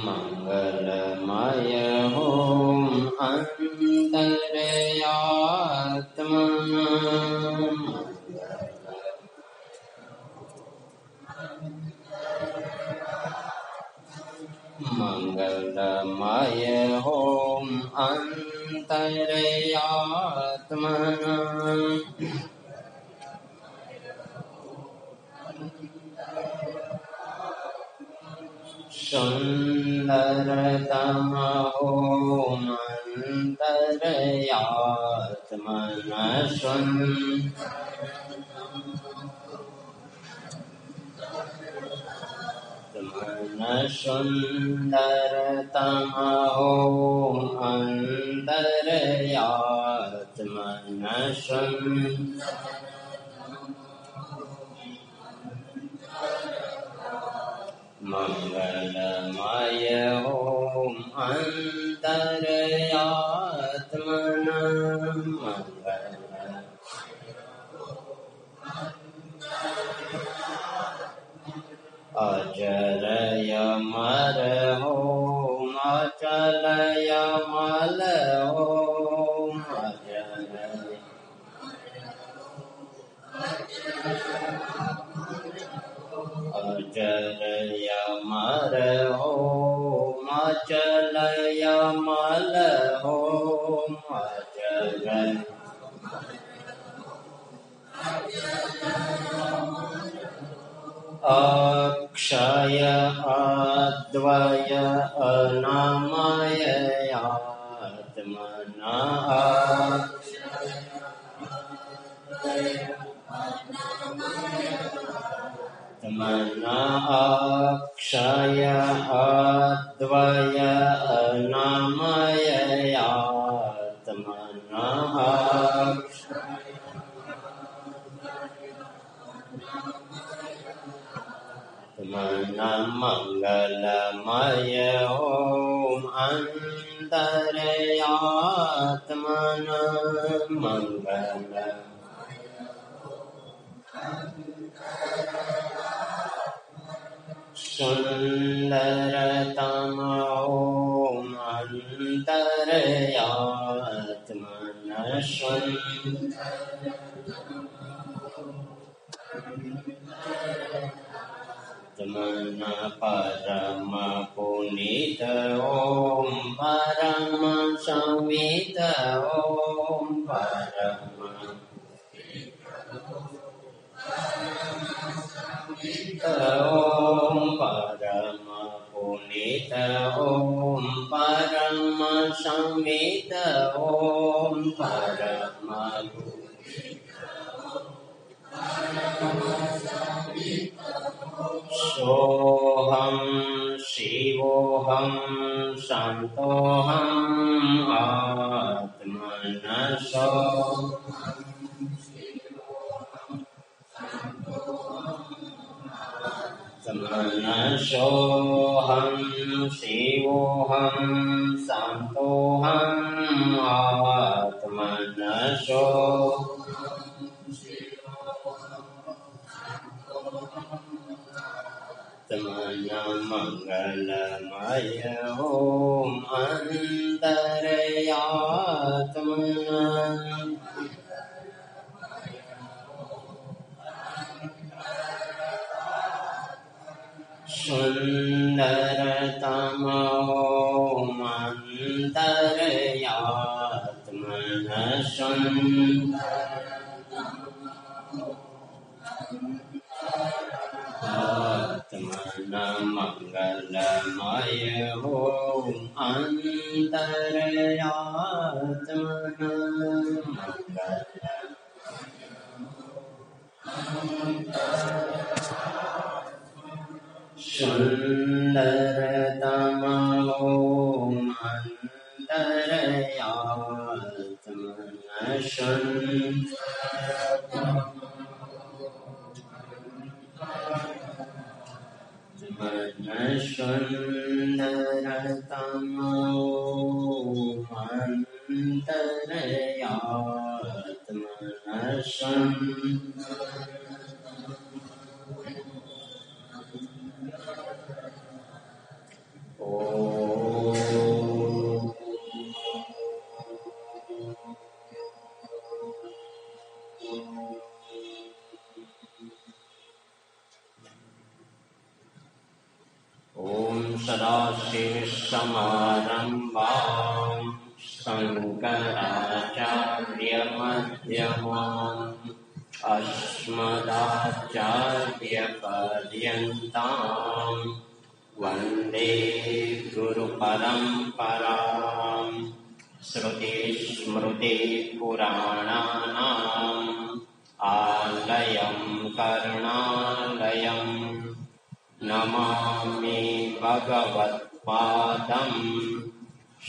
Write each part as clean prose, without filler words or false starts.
मंगलमय ओम अंतर्यात्मा मंगलमय ओम अंतर्यात्मा सुंदरतम ओम अंतर्यात्मन सुंदरतम ओम अंतर्यात्मन मंगलमय ओम अंतर्यात्मन अजरय मर ओम अचलय मल ओम अजरय मर ओम अचलय मल ओम अजरय अक्षय अद्वय अनामय आत्मना आत्मना अक्षय अद्वय अनामय आत्मना मंगलमय ओम अंतर्यात्मन मंगल सुंदरतम ओम अंतर्यात्मन मन परम पुनीत ओम परम संवित ओम परम ओम परम पुनीत ओम परम संवित ओम परम सोहम शिवोहम शांतोहम आत्मनसो मनसोहम शिवोहम शांतोहम आत्मनसो मंगलमय ओम अंतर्यात्मना सुंदरतम ओम अंतर्यात्मना आत्मना मंगलमय ओम अंतर्यात्मना सुंदरतम ओम अंतर्यात्मना सुंदरतम ओम अंतर्यात्मना सदाशिवसमारम्भां शङ्कराचार्यमध्यमाम् अस्मदाचार्यपर्यन्तां वन्दे गुरुपरम्पराम्। श्रुतिस्मृतिपुराणानाम् आलयं करुणालयम् नमामि भगवत्पादं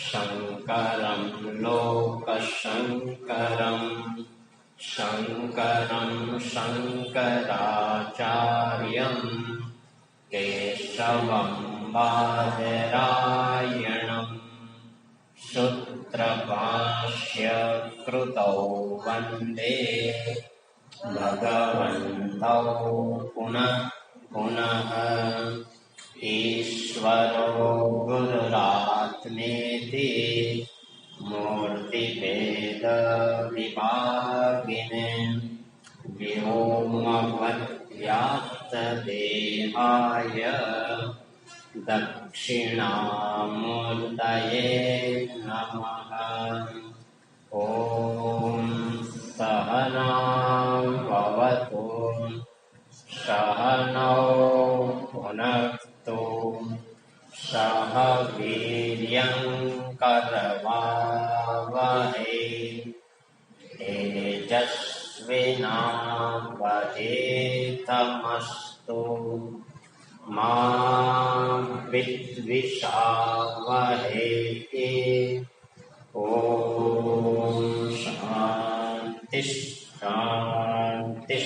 शङ्करं लोकशङ्करम् शङ्करं शङ्कराचार्यं केशवं बादरायणम् सूत्रभाष्यकृतौ वन्दे भगवन्तौ पुनः पुनः। ईश्वरो गुरुरात्मेति मूर्तिभेदविभागिने व्योमवद्व्याप्तदेहाय दक्षिणामूर्तये नमः। ॐ सहनां भवतु सहनौ भुनक्तु सह वीर्यं करवावहै तेजस्विनावधीतमस्तु मा विद्विषावहै। ॐ शान्ति शान्ति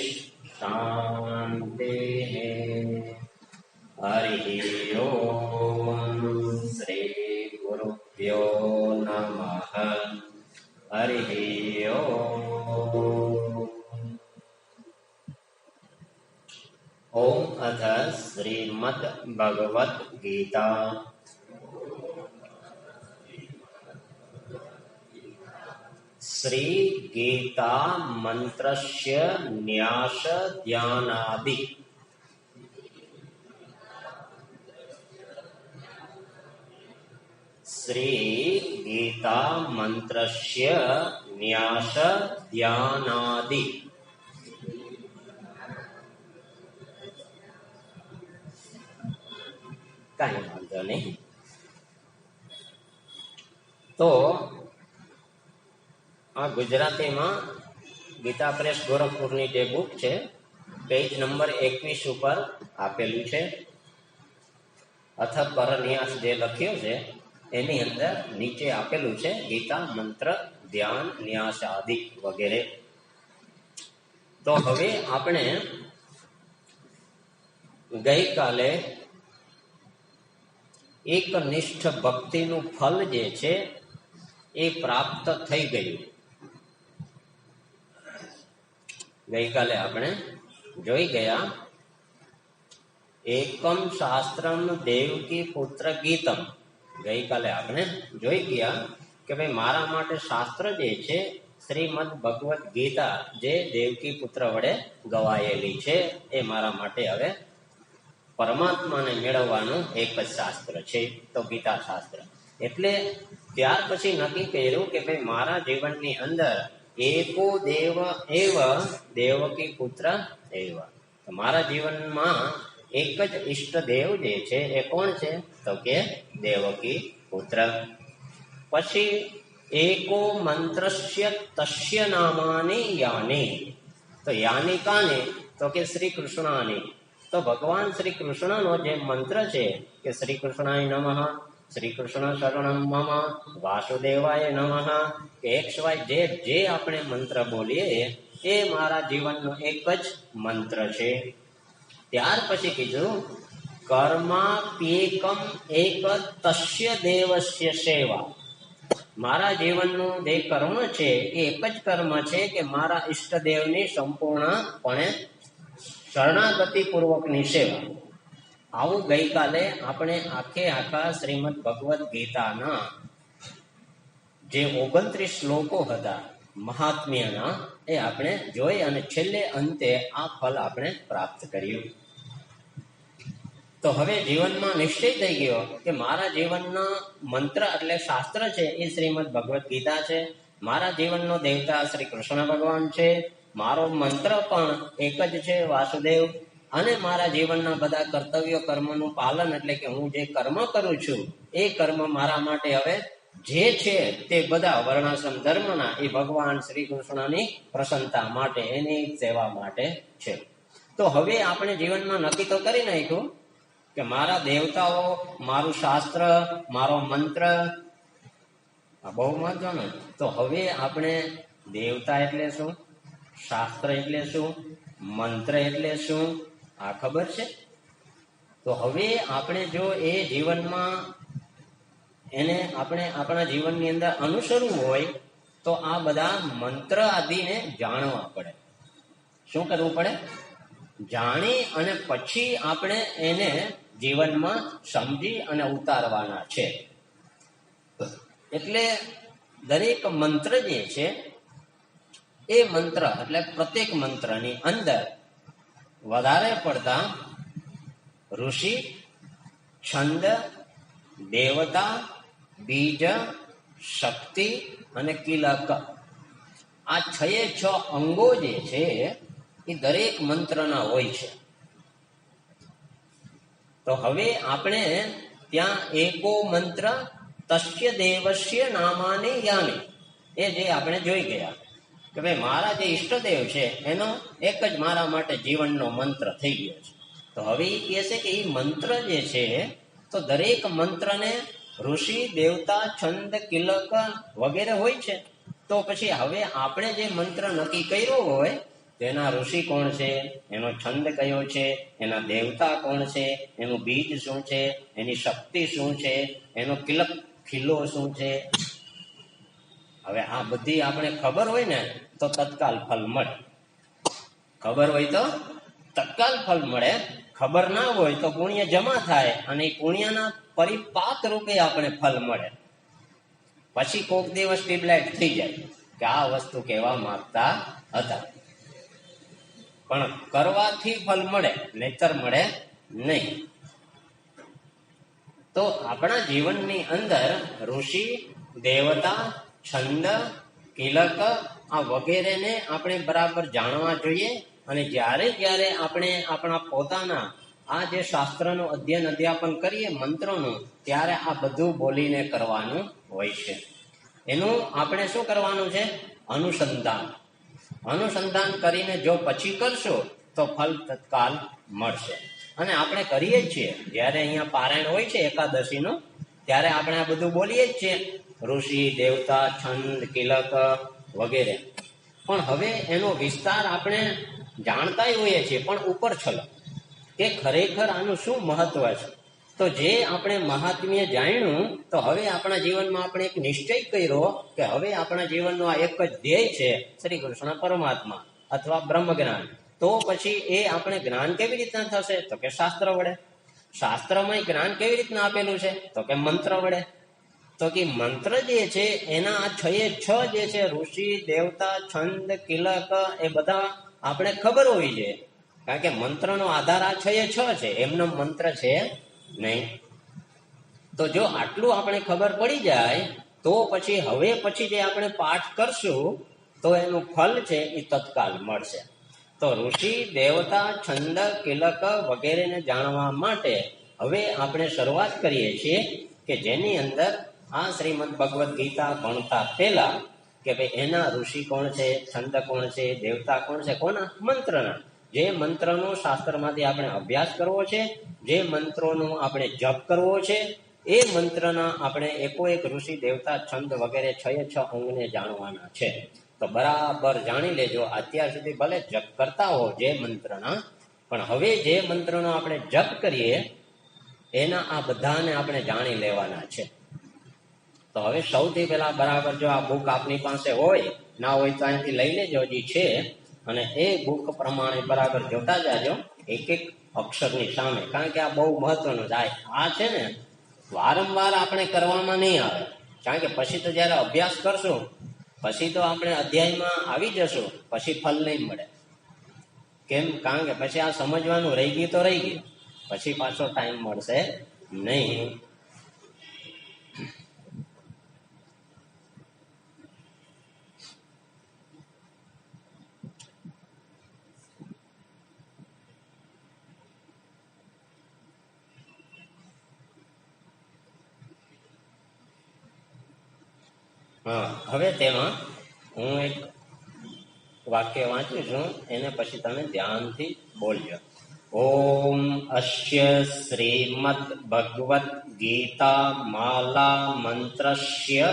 शान्तिः। हरिः ओम् श्री गुरुभ्यो नमः। हरिः ओम्। अथ श्रीमद् भगवद् गीता श्री गीता मंत्रस्य न्यास ध्यानादि। श्री गीता मंत्रस्य न्यास ध्यानादि। कहीं वांधो नहीं। तो आ गुजराती में गीता प्रेस गोरखपुरनी जे बुक है पेज नंबर 21 पर आपेलू है। अथ परन्यास जे लख्यो है एनी अंदर नीचे आपेलू है गीता मंत्र ध्यान न्यास आदि वगैरह। तो हवे आपणे गई काले एक निष्ठ भक्तिनु फल जे छे ए प्राप्त थई गयुं। गई काले आपणे जोई गया एकम शास्त्रम देवकी पुत्र गीतम। गई काले आपणे जोई गया के भाई मारा माटे शास्त्र जे छे श्रीमद भगवत गीता जे देवकी पुत्र वडे गवायेली छे ए मारा माटे हवे परमात्मा ने मेळववानुं एक ज शास्त्र छे तो गीता शास्त्र। एटले त्यार पछी नक्की कर्युं के भाई मारा जीवननी अंदर एको देव एव देवकी पुत्र एव। तो मारा जीवन में एक ज इष्ट देव जे छे ए कोण छे तो के देवकी पुत्र। पछी एको मंत्रस्य तस्य नामानि यानि। तो यानि कानि तो के श्री कृष्णानि। तो भगवान श्री कृष्ण नो जे मंत्र छे के श्री कृष्णाय नमः श्री कृष्ण शरणम मम वासुदेवाय नमः XY जे आपणे मंत्र बोलीए ए मारा जीवन नो एक ज मंत्र छे। त्यार पछी कीधुं कर्माप्येकम एक तस्य देवस्य सेवा। मारा जीवन नो जे कर्म छे एक ज कर्म छे के मारा इष्ट देवनी संपूर्णपणे शरणागति पूर्वकनी सेवा। आवुं गई काले आपणे आखे आखा श्रीमद भगवत गीताना जे 29 श्लोको हता महात्म्यना ए आपणे जोई अने छेल्ले अंते आ फल आपणे प्राप्त कर्युं। તો હવે જીવનમાં નિશ્ચય થઈ ગયો કે મારા જીવનના મંત્ર એટલે શાસ્ત્ર છે એ શ્રીમદ ભગવદ્ ગીતા છે, મારા જીવનનો દેવતા શ્રી કૃષ્ણ ભગવાન છે, મારો મંત્ર પણ એક જ છે વાસુદેવ, અને મારા જીવનના બધા કર્તવ્ય કર્મનું પાલન એટલે કે હું જે કર્મ કરું છું એ કર્મ મારા માટે હવે જે છે તે બધા વર્ણાશ્રમ ધર્મના એ ભગવાન શ્રી કૃષ્ણની પ્રસન્નતા માટે, એની સેવા માટે છે. તો હવે આપણે જીવનમાં નક્કી તો કરી નાખ્યું કે મારા દેવતાઓ, મારું શાસ્ત્ર, મારો મંત્ર બહુ મહત્વનું. તો હવે આપણે દેવતા એટલે શું, શાસ્ત્ર એટલે શું, મંત્ર એટલે શું આ ખબર છે. તો હવે આપણે જો એ જીવનમાં એને આપણે આપણા જીવનની અંદર અનુસરવું હોય તો આ બધા મંત્ર આદિને જાણવા પડે. શું કરવું પડે? જાણી અને પછી આપણે એને જીવનમાં સમજી અને ઉતારવાના છે. એટલે દરેક મંત્ર જે છે એ મંત્ર એટલે પ્રત્યેક મંત્રની અંદર વધારે પડતા ઋષિ, છંદ, દેવતા, બીજ, શક્તિ અને કિલક આ 6 અંગો જે છે એ દરેક મંત્રના હોય છે. તો હવે આપણે ત્યાં એકો મંત્ર તસ્ય દેવસ્ય નામાની યાની એ જે આપણે જોઈ ગયા કે ભાઈ મારા જે ઈષ્ટદેવ છે એનો એક જ મારા માટે જીવનનો મંત્ર થઈ ગયો છે. તો હવે એ કહે છે કે એ મંત્ર જે છે તો દરેક મંત્રને ઋષિ, દેવતા, છંદ, કિલક વગેરે હોય છે. તો પછી હવે આપણે જે મંત્ર નક્કી કર્યો હોય તેના ઋષિ કોણ છે, એનો છંદ કયો છે, એના દેવતા કોણ છે, એનું બીજ શું છે, એની શક્તિ શું છે, એનો કિલક ખીલો શું છે. હવે આ બધી આપણે ખબર હોય ને તો તત્કાલ ફલ મળે. ખબર હોય તો તત્કાલ ફલ મળે, ખબર ના હોય તો પુણ્ય જમા થાય અને એ પુણ્યના પરિપાક રૂપે આપણે ફલ મળે. પછી કોક દિવસ ટ્યુબલાઇટ થઈ જાય કે આ વસ્તુ કહેવા માંગતા હતા, પણ કરવાથી ફલ મળે, નહીતર મળે નહીં. તો આપણા જીવનની અંદર ઋષિ, દેવતા, છંદ, કિલક આ વગેરેને આપણે બરાબર જાણવા જોઈએ. અને જ્યારે જ્યારે આપણે આપણા પોતાના આ જે શાસ્ત્રનું અધ્યયન અધ્યાપન કરીએ મંત્રોનું, ત્યારે આ બધું બોલીને કરવાનું હોય છે. એનું આપણે શું કરવાનું છે? અનુસંધાન. અનુસંધાન કરીને જો પછી કરશો તો ફલ તત્કાલ મળશે. અને આપણે કરીએ જ છીએ, જ્યારે અહીંયા પારાયણ હોય છે એકાદશીનું, ત્યારે આપણે આ બધું બોલીએ જ છીએ, ઋષિ, દેવતા, છંદ, કિલક વગેરે. પણ હવે એનો વિસ્તાર આપણે જાણતા હોઈએ છીએ, પણ ઉપર છલો કે ખરેખર આનું શું મહત્વ છે. તો જે આપણે મહાત્મ્ય જાણ્યું, તો હવે આપણા જીવનમાં આપણે એક નિશ્ચય કર્યો કે હવે આપણા જીવનનો આ એક જ ધ્યેય છે શ્રી કૃષ્ણ પરમાત્મા અથવા બ્રહ્મ જ્ઞાન. તો પછી એ આપણે જ્ઞાન કેવી રીતના થશે? તો કે શાસ્ત્ર વડે. શાસ્ત્રમાં જ્ઞાન કેવી રીતના આપેલું છે? તો કે મંત્ર વડે. તો કે મંત્ર જે છે એના આ 6 જે છે ઋષિ, દેવતા, છંદ, કિલક એ બધા આપણે ખબર હોવી જોઈએ. કારણ કે મંત્રનો આધાર આ 6 છે, એમનો મંત્ર છે નહીં. તો જો આટલું આપણે ખબર પડી જાય તો પછી હવે પછી જે આપણે પાઠ કરશું તો એનું ફલ છે એ તત્કાલ મળશે. તો ઋષિ, દેવતા, છંદ, કિલક વગેરેને જાણવા માટે હવે આપણે શરૂઆત કરીએ છીએ કે જેની અંદર આ શ્રીમદ ભગવદ્ ગીતા ભણતા પહેલા કે ભાઈ એના ઋષિ કોણ છે, છંદ કોણ છે, દેવતા કોણ છે, કોના? મંત્રના. જે મંત્રનો શાસ્ત્રમાંથી આપણે અભ્યાસ કરવો છે, જે મંત્રોનો આપણે જપ કરવો છે, એ મંત્રના આપણે એકોએક ઋષિ, દેવતા, છંદ વગેરે 6 અંગને જાણવાના છે. તો બરાબર જાણી લેજો. અત્યાર સુધી ભલે જપ કરતા હો જે મંત્રના, પણ હવે જે મંત્રનો આપણે જપ કરીએ એના આ બધાને આપણે જાણી લેવાના છે. તો હવે સૌથી પહેલા બરાબર જો આ બુક આપની પાસે હોય, ના હોય તો અહીંથી લઈ લેજો, હજી છે, અને એ બુક પ્રમાણે બરાબર જોતા જાજો એક એક અક્ષરની સામે. કારણ કે આ બહુ મહત્વનું છે. આ છે ને વારંવાર આપણે કરવામાં નહીં આવે. કારણ કે પછી તો જયારે અભ્યાસ કરશું પછી તો આપણે અધ્યાયમાં આવી જશું, પછી ફલ નહીં મળે. કેમ? કારણ કે પછી આ સમજવાનું રહી ગયું તો રહી ગયું. પછી પાછો ટાઈમ મળશે નહીં. હા, હવે તેમાં હું એક વાક્ય વાંચું છું, એને પછી તમે ધ્યાનથી બોલજો. ઓમ અસ્ય શ્રીમદ ભગવદ ગીતા માલા મંત્રસ્ય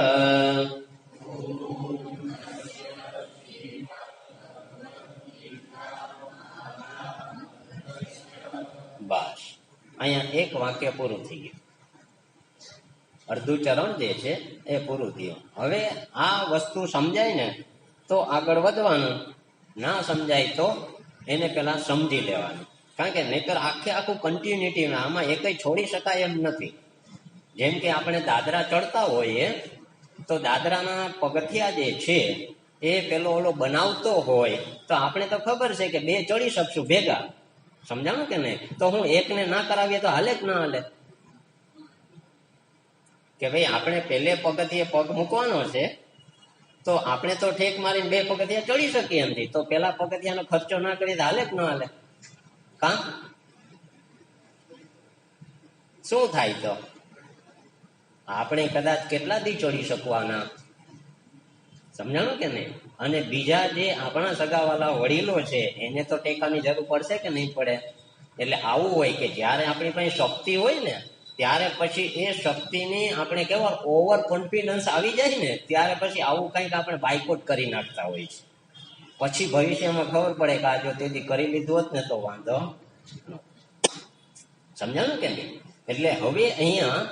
બસ અહીંયા એક વાક્ય પૂરું થઈ ગયું. અડધું ચરણ જે છે એ પૂરું થયું. હવે આ વસ્તુ સમજાય ને તો આગળ વધવાનું, ના સમજાય તો એને પેલા સમજી લેવાનું. કારણ કે નહીતર આખું કન્ટિન્યુટીમાં આમાં એકય છોડી શકાય એમ નથી. જેમ કે આપણે દાદરા ચડતા હોઈએ તો દાદરાના પગથિયા જે છે એ પેલો ઓલો બનાવતો હોય તો આપણે તો ખબર છે કે બે ચડી શકશું ભેગા, સમજાણું કે નહીં? તો હું એકને ના કરાવીએ તો હાલે કે ના હાલે? કે ભાઈ આપણે પહેલે પગથિયે પગ મૂકવાનો છે તો આપણે તો ઠેક મારીને બે પગથિયા ચડી શકીએ એમથી, તો પેલા પગથિયાનો ખર્ચો ના કરીએ તો હાલે કે ના હાલે? કા શું થાય? તો આપણે કદાચ કેટલા દી ચડી શકવાના, સમજાણું કે નહીં? અને બીજા જે આપણા સગાવાલા વડીલો છે એને તો ટેકાની જરૂર પડશે કે નહીં પડે? એટલે આવું હોય કે જયારે આપણી પાસે શક્તિ હોય ને ત્યારે પછી એ શક્તિની આપણે કેવા ઓવર કોન્ફિડન્સ આવી જાય ને ત્યારે પછી આવું કંઈક આપણે બાયકોટ કરી નાખતા હોય છે. પછી ભવિષ્યમાં ખબર પડે કે આ જો તેથી કરી લીધું હોત ને તો વાંધો, સમજાણું કે નહીં? એટલે હવે અહીંયા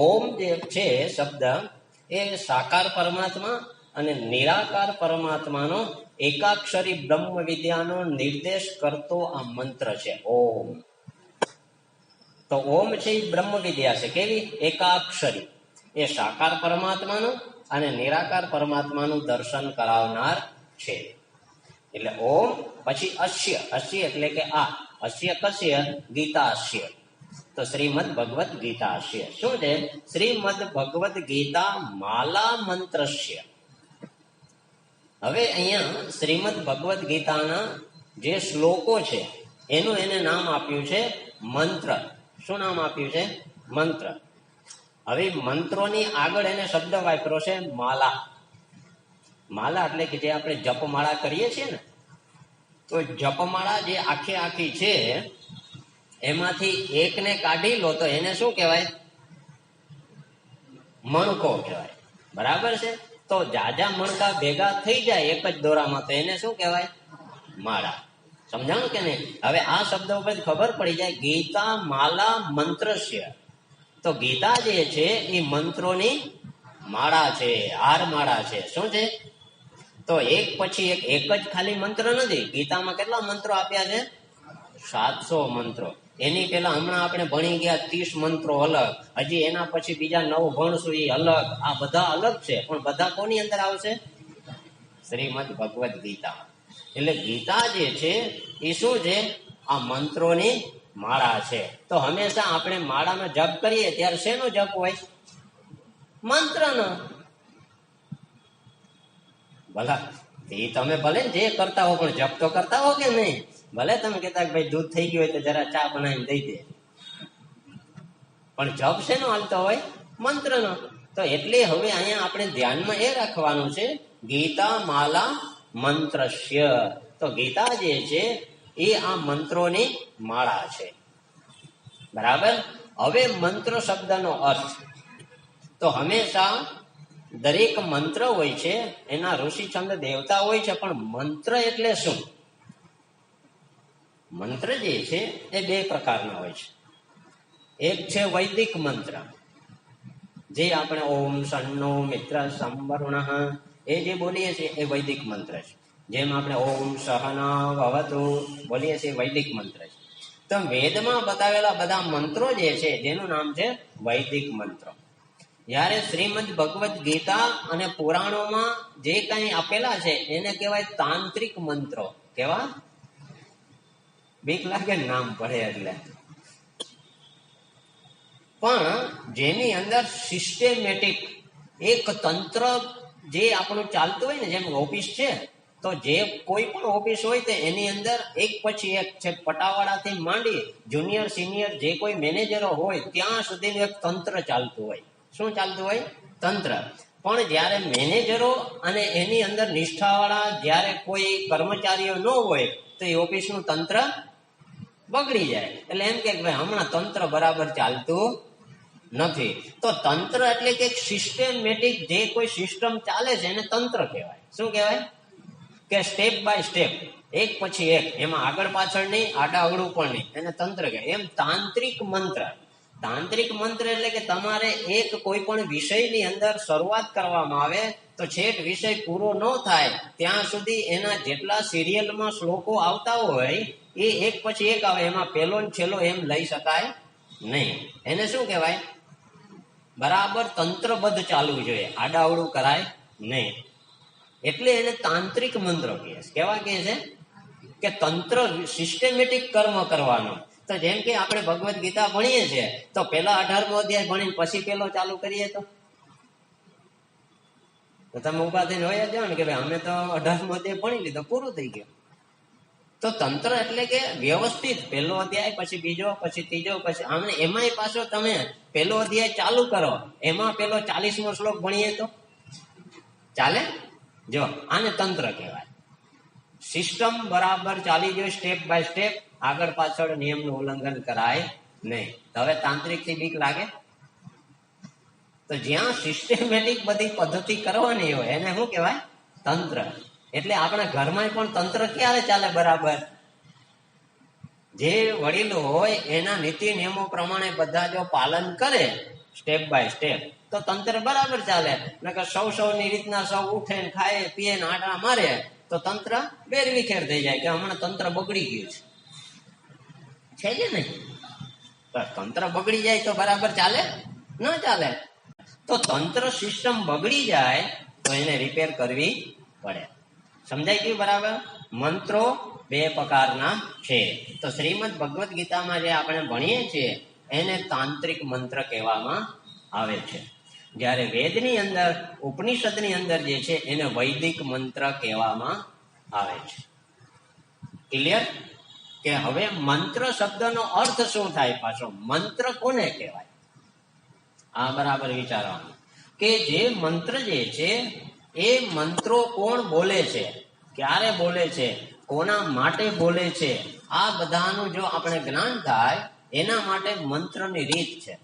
ઓમ જે છે શબ્દ એ સાકાર પરમાત્મા અને નિરાકાર પરમાત્માનો એકાક્ષરી બ્રહ્મ વિદ્યાનો નિર્દેશ કરતો આ મંત્ર છે ઓમ. તો ઓમ છે એ બ્રહ્મ વિદ્યા છે. કેવી? એકાક્ષરી. એ સાકાર પરમાત્માનું અને નિરાકાર પરમાત્માનું દર્શન કરાવનાર છે. એટલે ઓમ પછી અસ્ય. અસ્ય એટલે કે આ. અસ્ય કસ્ય? ગીતા અસ્ય. તો શ્રીમદ ભગવદ ગીતા અસ્ય શું છે? શ્રીમદ ભગવદ ગીતા માલા મંત્રસ્ય. હવે અહીંયા શ્રીમદ ભગવદ ગીતાના જે શ્લોકો છે એનું એને નામ આપ્યું છે મંત્ર. શું નામ આપ્યું છે? મંત્ર. હવે મંત્રોની આગળ એને શબ્દ વાપર્યો છે માલા. માલા એટલે કે જે આપણે જપમાળા કરીએ છીએ ને, તો જપમાળા જે આખી છે એમાંથી એકને કાઢી લો તો એને શું કહેવાય? મણકો કહેવાય. બરાબર છે? તો જાજા મણકા ભેગા થઈ જાય એક જ દોરામાં તો એને શું કહેવાય? માળા. સમજાણું કે નહીં? હવે આ શબ્દ ઉપર ખબર પડી જાય ગીતા માલા મંત્રસ્ય. તો ગીતા જે છે એ મંત્રોની માળા છે, હાર માળા છે. શું છે? તો એક પછી એક જ ખાલી મંત્ર નથી. ગીતામાં કેટલા મંત્રો આપ્યા છે? 700 મંત્રો. એની પેલા હમણાં આપણે ભણી ગયા 30 મંત્રો અલગ, હજી એના પછી બીજા 9 ભણશું એ અલગ. આ બધા અલગ છે પણ બધા કોની અંદર આવશે? શ્રીમદ ભગવદ ગીતા. એટલે ગીતા જે છે એ શું છે? આ મંત્રોની માળા છે. તો હંમેશા આપણે માળાનો જપ કરીએ ત્યારે શેનો જપ હોય? મંત્રનો. ભલા એ તમે ભલે જે કરતા હો પણ જપ તો કરતા હો કે નહીં? ભલે તમે કહેતા ભાઈ દૂધ થઈ ગયું હોય તો જરા ચા બનાવીને દઈ દે, પણ જપ શેનો હાલતો હોય? મંત્રનો. તો એટલે હવે અહીંયા આપણે ધ્યાનમાં એ રાખવાનું છે ગીતા માલા મંત્રસ્ય. તો ગીતા જે છે એ આ મંત્રોની માળા છે. બરાબર? હવે મંત્ર શબ્દનો અર્થ તો હંમેશા દરેક મંત્ર હોય છે એના ઋષિ છંદ દેવતા હોય છે, પણ મંત્ર એટલે શું? મંત્ર જે છે એ બે પ્રકારના હોય છે. એક છે વૈદિક મંત્ર, જે આપણે ઓમ સન્નો મિત્ર સંવરુણ એ જે બોલીએ છીએ એ વૈદિક મંત્ર છે. જેમ આપણે ઓમ સહના ભવતુ બોલીએ છીએ વૈદિક મંત્ર છે. તો વેદમાં બતાવેલા બધા મંત્રો જે છે જેનું નામ છે વૈદિક મંત્રો. જ્યારે શ્રીમદ ભગવદ ગીતા અને પુરાણોમાં જે કઈ આપેલા છે એને કહેવાય તાંત્રિક મંત્રો. કેવા? બીક લાગે નામ પડે એટલે. પણ જેની અંદર સિસ્ટેમેટિક એક તંત્ર જે આપણું ચાલતું હોય ને, જેમ ઓફિસ છે તો જે કોઈ પણ ઓફિસ હોય તો એની અંદર એક પછી એક છે, પટાવાળાથી માંડી જુનિયર સિનિયર જે કોઈ મેનેજરો હોય ત્યાં સુધીનું એક તંત્ર ચાલતું હોય. શું ચાલતું હોય? તંત્ર. પણ જ્યારે મેનેજરો અને એની અંદર નિષ્ઠાવાળા જ્યારે કોઈ કર્મચારીઓ ન હોય તો એ ઓફિસનું તંત્ર બગડી જાય. એટલે એમ કે ભાઈ હમણાં તંત્ર બરાબર ચાલતું નથી. તો તંત્ર એટલે કે સિસ્ટેમેટિક જે કોઈ સિસ્ટમ ચાલે છે એને તંત્ર કહેવાય. શું કહેવાય? કે સ્ટેપ બાય સ્ટેપ, એક પછી એક, એમાં આગળ પાછળ નહીં, આડાઅવળું પણ નહીં, એને તંત્ર કહેવાય. એમ તાંત્રિક મંત્ર. તાંત્રિક મંત્ર એટલે કે તમારે એક કોઈ પણ વિષયની અંદર શરૂઆત કરવામાં આવે તો છેક વિષય પૂરો ન થાય ત્યાં સુધી એના જેટલા સિરિયલમાં શ્લોકો આવતા હોય એ એક પછી એક આવે, એમાં પહેલો ને છેલ્લો એમ લઈ શકાય નહીં. એને શું કહેવાય? બરાબર તંત્રબદ્ધ ચાલવું જોઈએ, આડાઅવળું કરાય નહીં. એટલે એને તાંત્રિક મંત્ર કહે છે. કેવા કહે છે? કે તંત્ર સિસ્ટેમેટિક કર્મ કરવાનું. તો જેમ કે આપણે ભગવદ્ ગીતા ભણીએ છીએ તો પેલા 18મો અધ્યાય ભણીને પછી પેલો ચાલુ કરીએ તો તમે ઉભા થઈને હોય જાઓ ને કે ભાઈ અમે તો 18મો અધ્યાય ભણી લીધો, પૂરું થઈ ગયું. તો તંત્ર એટલે કે વ્યવસ્થિત પહેલો અધ્યાય પછી બીજો પછી ત્રીજો પછી આમને એમાંય પાછો તમે પહેલો અધ્યાય ચાલુ કરો એમાં પેલો 40મો શ્લોક ભણીએ તો ચાલે? જો આને તંત્ર કહેવાય. સિસ્ટમ બરાબર ચાલી ગયો, સ્ટેપ બાય સ્ટેપ, આગળ પાછળ નિયમનું ઉલ્લંઘન કરાય નહીં. હવે તાંત્રિક થી બીક લાગે? તો જ્યાં સિસ્ટેમેટિક બધી પદ્ધતિ કરવાની હોય એને શું કહેવાય? તંત્ર. એટલે આપણા ઘરમાં પણ તંત્ર ક્યારે ચાલે બરાબર? જે વડીલો હોય એના નીતિ નિયમો પ્રમાણે બધા જો પાલન કરે સ્ટેપ બાય સ્ટેપ તો તંત્ર બરાબર ચાલે. નકર સૌની રીતના સૌ ઉઠે ને ખાય પીએ ને આટા મારે તો તંત્ર બેરવિખેર થઈ જાય કે હમણાં તંત્ર બગડી ગયું છે કે નહીં? તંત્ર બગડી જાય તો બરાબર ચાલે? ન ચાલે. તો તંત્ર સિસ્ટમ બગડી જાય તો એને રિપેર કરવી પડે. સમજાય ગયું બરાબર? મંત્રો બે પ્રકારના છે. તો શ્રીમદ ભગવદ્ ગીતામાં જે આપણે ભણીએ છીએ એને તાંત્રિક મંત્ર કહેવામાં આવે છે. જ્યારે વેદની અંદર, ઉપનિષદની અંદર જે છે એને વૈદિક મંત્ર કહેવામાં આવે છે. ક્લિયર? કે હવે મંત્ર શબ્દનો અર્થ શું થાય? પાછો મંત્ર કોને કહેવાય? આ બરાબર વિચારવાનું કે જે મંત્ર જે છે એ મંત્રો કોણ બોલે છે, ક્યારે બોલે છે, કોના માટે બોલે છે, આ બધાનું જો આપણે જ્ઞાન થાય એના માટે મંત્રની રીત છે.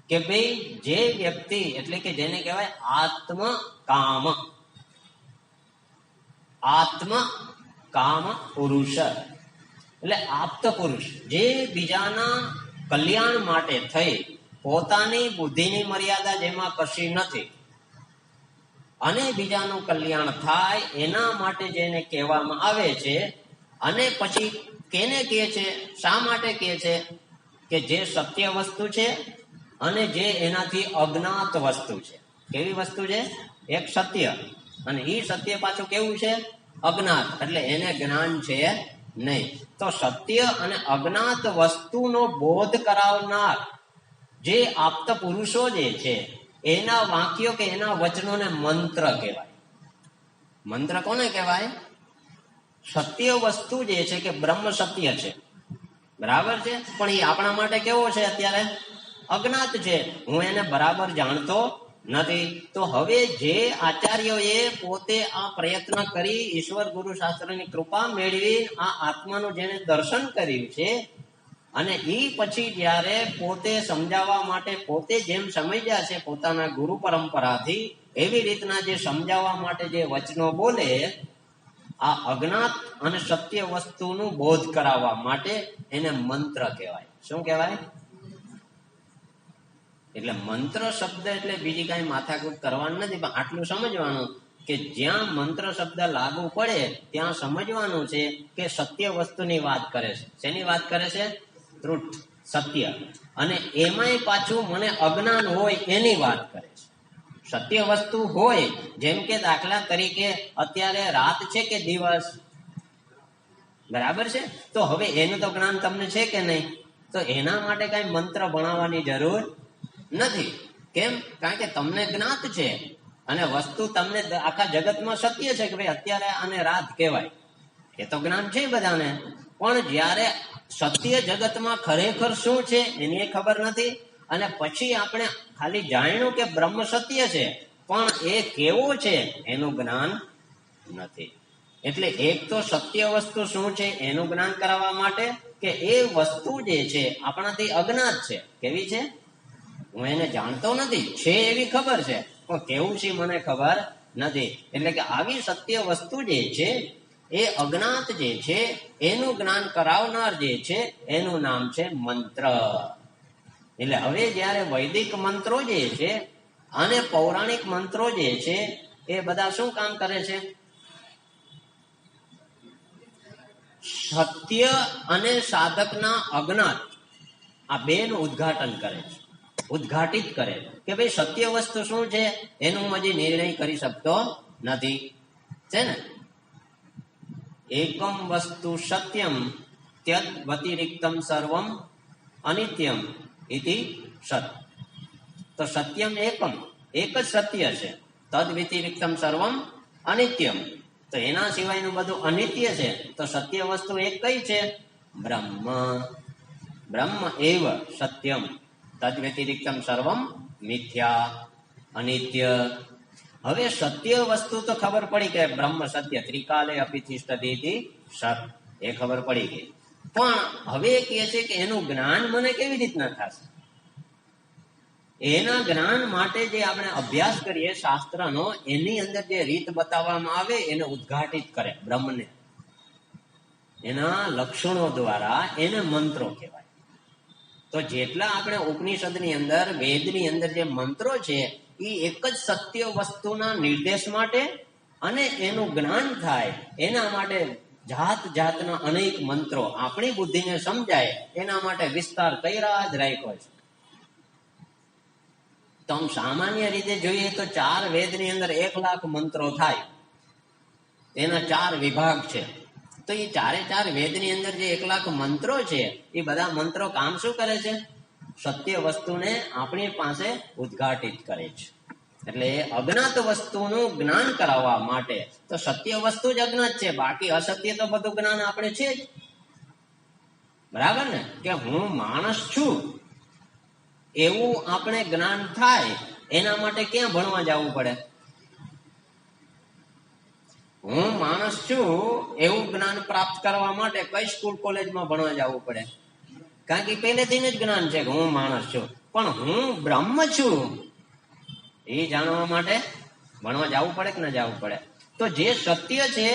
કે ભાઈ જે વ્યક્તિ એટલે કે જેને કહેવાય આત્મ કામ પુરુષ એટલે આપ્ત પુરુષ, જે બીજાના કલ્યાણ માટે થઈ પોતાની બુદ્ધિની મર્યાદા જેમાં કશી નથી અને બીજાનું કલ્યાણ થાય એના માટે જેને કહેવામાં આવે છે. અને પછી કેને કહે છે, શા માટે કહે છે? કે જે સત્ય વસ્તુ છે અને જે એનાથી અજ્ઞાત વસ્તુ છે. કેવી વસ્તુ છે? એક સત્ય, અને એ સત્ય પાછું કેવું છે? અજ્ઞાત, એટલે એને જ્ઞાન છે નહીં. તો સત્ય અને અજ્ઞાત વસ્તુનો બોધ કરાવનાર જે આપ્ત પુરુષો જે છે એના વાક્યો કે એના વચનોને મંત્ર કહેવાય. મંત્ર કોને કહેવાય? સત્ય વસ્તુ જે છે કે બ્રહ્મ સત્ય છે, બરાબર છે, પણ એ આપણા માટે કેવો છે? અત્યારે અજ્ઞાત છે, હું એને બરાબર જાણતો નથી. તો હવે જે આચાર્યોએ પોતે આ પ્રયત્ન કરી ઈશ્વર ગુરુ શાસ્ત્રની કૃપા મેળવી આ આત્માનું જેને દર્શન કર્યું છે અને એ પછી જ્યારે પોતે સમજાવવા માટે પોતે જેમ સમજ્યા છે પોતાના ગુરુ પરંપરાથી, એવી રીતના જે સમજાવવા માટે જે વચનો બોલે આ અજ્ઞાત અને સત્ય વસ્તુનું બોધ કરાવવા માટે એને મંત્ર કહેવાય. શું કહેવાય? એટલે મંત્ર શબ્દ એટલે બીજી કાંઈ માથાકૂટ કરવાનું નથી, પણ આટલું સમજવાનું કે જ્યાં મંત્ર શબ્દ લાગુ પડે ત્યાં સમજવાનું છે કે સત્ય વસ્તુની વાત કરે છે. શેની વાત કરે છે? ટ્રુથ, સત્ય. અને એમાંય પાછું મને અજ્ઞાન હોય એની વાત કરે છે. સત્ય વસ્તુ હોય, જેમ કે દાખલા તરીકે અત્યારે રાત છે કે દિવસ, બરાબર છે, તો હવે એનું તો જ્ઞાન તમને છે કે નહીં? તો એના માટે કઈ મંત્ર ભણાવવાની જરૂર નથી. કેમ? કારણ કે તમને જ્ઞાત છે અને વસ્તુ તમને આખા જગતમાં સત્ય છે કે ભાઈ અત્યારે આને રાત કહેવાય, એ તો જ્ઞાન છે બધાને. પણ જ્યારે સત્ય જગતમાં ખરેખર શું છે એની ખબર નથી, અને પછી આપણે ખાલી જાણ્યું કે બ્રહ્મ સત્ય છે, પણ એ કેવો છે એનું જ્ઞાન નથી. એટલે એક તો સત્ય વસ્તુ શું છે એનું જ્ઞાન કરાવવા માટે, કે એ વસ્તુ જે છે આપણાથી અજ્ઞાત છે. કેવી છે? હું એને જાણતો નથી, છે એવી ખબર છે, પણ કેવું છે મને ખબર નથી. એટલે કે આવી સત્ય વસ્તુ જે છે એ અજ્ઞાત જે છે એનું જ્ઞાન કરાવનાર જે છે એનું નામ છે મંત્ર. એટલે હવે જયારે વૈદિક મંત્રો જે છે અને પૌરાણિક મંત્રો જે છે એ બધા શું કામ કરે છે? સત્ય અને સાધકના અજ્ઞાત આ બે નું ઉદ્ઘાટન કરે છે, ઉદ્ઘાટિત કરે કે ભાઈ સત્ય વસ્તુ શું છે એનું હજી નિર્ણય કરી શકતો નથી, છે ને? એકમ વસ્તુ સત્યમ ત્યદ વ્યતિરિક્તમ સર્વમ અનિત્યમ ઇતિ સત. તો સત્યમ એકમ, એક જ સત્ય છે, તદ વ્યતિરિક્તમ સર્વમ અનિત્યમ, તો એના સિવાયનું બધું અનિત્ય છે. તો સત્ય વસ્તુ એક કઈ છે? બ્રહ્મ. બ્રહ્મ એવ સત્યમ તદ વ્યતિરિક્તમ સર્વમ મિથ્યા અનિત્ય. હવે સત્ય વસ્તુ તો ખબર પડી કે બ્રહ્મ સત્ય, ત્રિકાલે અપિતિષ્ઠતિ સત, એ ખબર પડી ગઈ. પણ હવે કહે છે કે એનું જ્ઞાન મને કેવી રીતના થશે? એના જ્ઞાન માટે જે આપણે અભ્યાસ કરીએ શાસ્ત્રનો, એની અંદર જે રીત બતાવવામાં આવે એને ઉદ્ઘાટિત કરે બ્રહ્મને, એના લક્ષણો દ્વારા, એને મંત્રો કહેવાય. તો જેટલા આપણે ઉપનિષદની અંદર, વેદની અંદર જે મંત્રો છે એ એક જ સત્ય વસ્તુના નિર્દેશ માટે અને એનું જ્ઞાન થાય એના માટે જાત જાતના અનેક મંત્રો આપણી બુદ્ધિને સમજાય એના માટે વિસ્તાર કર્યા જ રાખ્યો છે. તો આમ સામાન્ય રીતે જોઈએ તો 4 વેદની અંદર 1,00,000 મંત્રો થાય, એના 4 વિભાગ છે. તો એ 4 વેદની અંદર જે 1,00,000 મંત્રો છે એ બધા મંત્રો કામ શું કરે છે? સત્ય વસ્તુને આપણી પાસે ઉદ્ઘાટિત કરે છે. એટલે અજ્ઞાત વસ્તુનું જ્ઞાન કરાવવા માટે. તો સત્ય વસ્તુ જ અજ્ઞાત છે, બાકી અસત્ય તો બધું જ્ઞાન આપણે છે જ, બરાબર ને? કે હું માણસ છું એવું આપણે જ્ઞાન થાય એના માટે ક્યાં ભણવા જવું પડે? હું માણસ છું એવું જ્ઞાન પ્રાપ્ત કરવા માટે કઈ સ્કૂલ કોલેજમાં ભણવા જવું પડે? કારણ કે પહેલેથી જ જ્ઞાન છે કે હું માણસ છું, પણ હું બ્રહ્મ છું એ જાણવા માટે ભણવા જવું પડે કે ના જવું પડે? તો જે સત્ય છે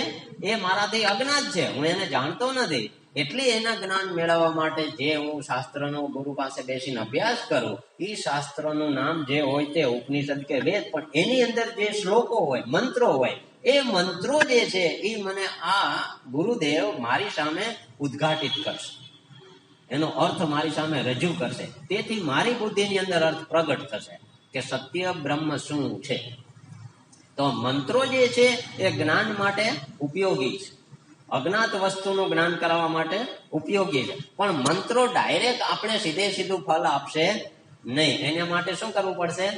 એ મારાથી અજ્ઞાત છે, હું એને જાણતો નથી, એટલે એના જ્ઞાન મેળવવા માટે જે હું શાસ્ત્રનો ગુરુ પાસે બેસીને અભ્યાસ કરું, એ શાસ્ત્રનું નામ જે હોય તે ઉપનિષદ કે વેદ, પણ એની અંદર જે શ્લોકો હોય, મંત્રો હોય, એ મંત્રો જે છે એ મને આ ગુરુદેવ મારી સામે ઉદ્ઘાટિત કરશે, એનો અર્થ મારી સામે રજૂ કરશે. તેથી મારી બુદ્ધિની અંદર અર્થ પ્રગટ થશે કે સત્ય બ્રહ્મ શું છે. તો મંત્રો જે છે એ જ્ઞાન માટે ઉપયોગી છે, અજ્ઞાત વસ્તુનું જ્ઞાન કરાવવા માટે ઉપયોગી છે. પણ મંત્રો ડાયરેક્ટ આપણે સીધું ફળ આપશે નહીં, એના માટે શું કરવું પડશે?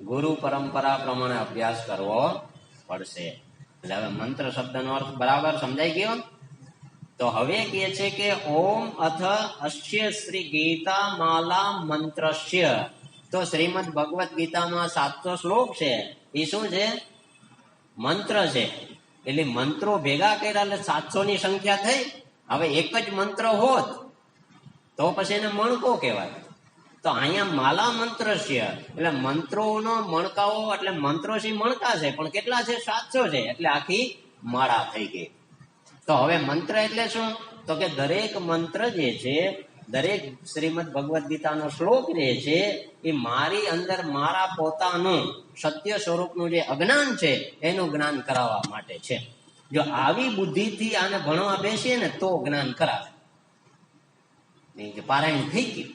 ગુરુ પરંપરા પ્રમાણે અભ્યાસ કરવો પડશે. એટલે હવે મંત્ર શબ્દનો અર્થ બરાબર સમજાઈ ગયો. તો હવે કહે છે કે ઓમ અથ અસ્ય શ્રી ગીતા માલા મંત્રસ્ય. તો શ્રીમદ ભગવત ગીતામાં 700 શ્લોક છે, એ શું છે? મંત્ર છે. એટલે મંત્રો ભેગા કર્યા એટલે 700 ની સંખ્યા થઈ. હવે એક જ મંત્ર હોત તો પછી એને મણકો કહેવાય. તો અહીંયા માલા મંત્રસ્ય એટલે મંત્રોનો મણકાઓ, એટલે મંત્રો થી મણકા છે, પણ કેટલા છે? 700 છે, એટલે આખી માળા થઈ ગઈ. તો હવે મંત્ર એટલે શું? તો કે દરેક મંત્ર જે છે, દરેક શ્રીમદ ભગવદ ગીતાનો શ્લોક જે છે એ મારી અંદર મારા પોતાનું સત્ય સ્વરૂપનું જે અજ્ઞાન છે એનું જ્ઞાન કરાવવા માટે છે. જો આવી બુદ્ધિથી આને ભણવા બેસીએ ને તો જ્ઞાન કરાવે. પારાયણ થઈ ગયું,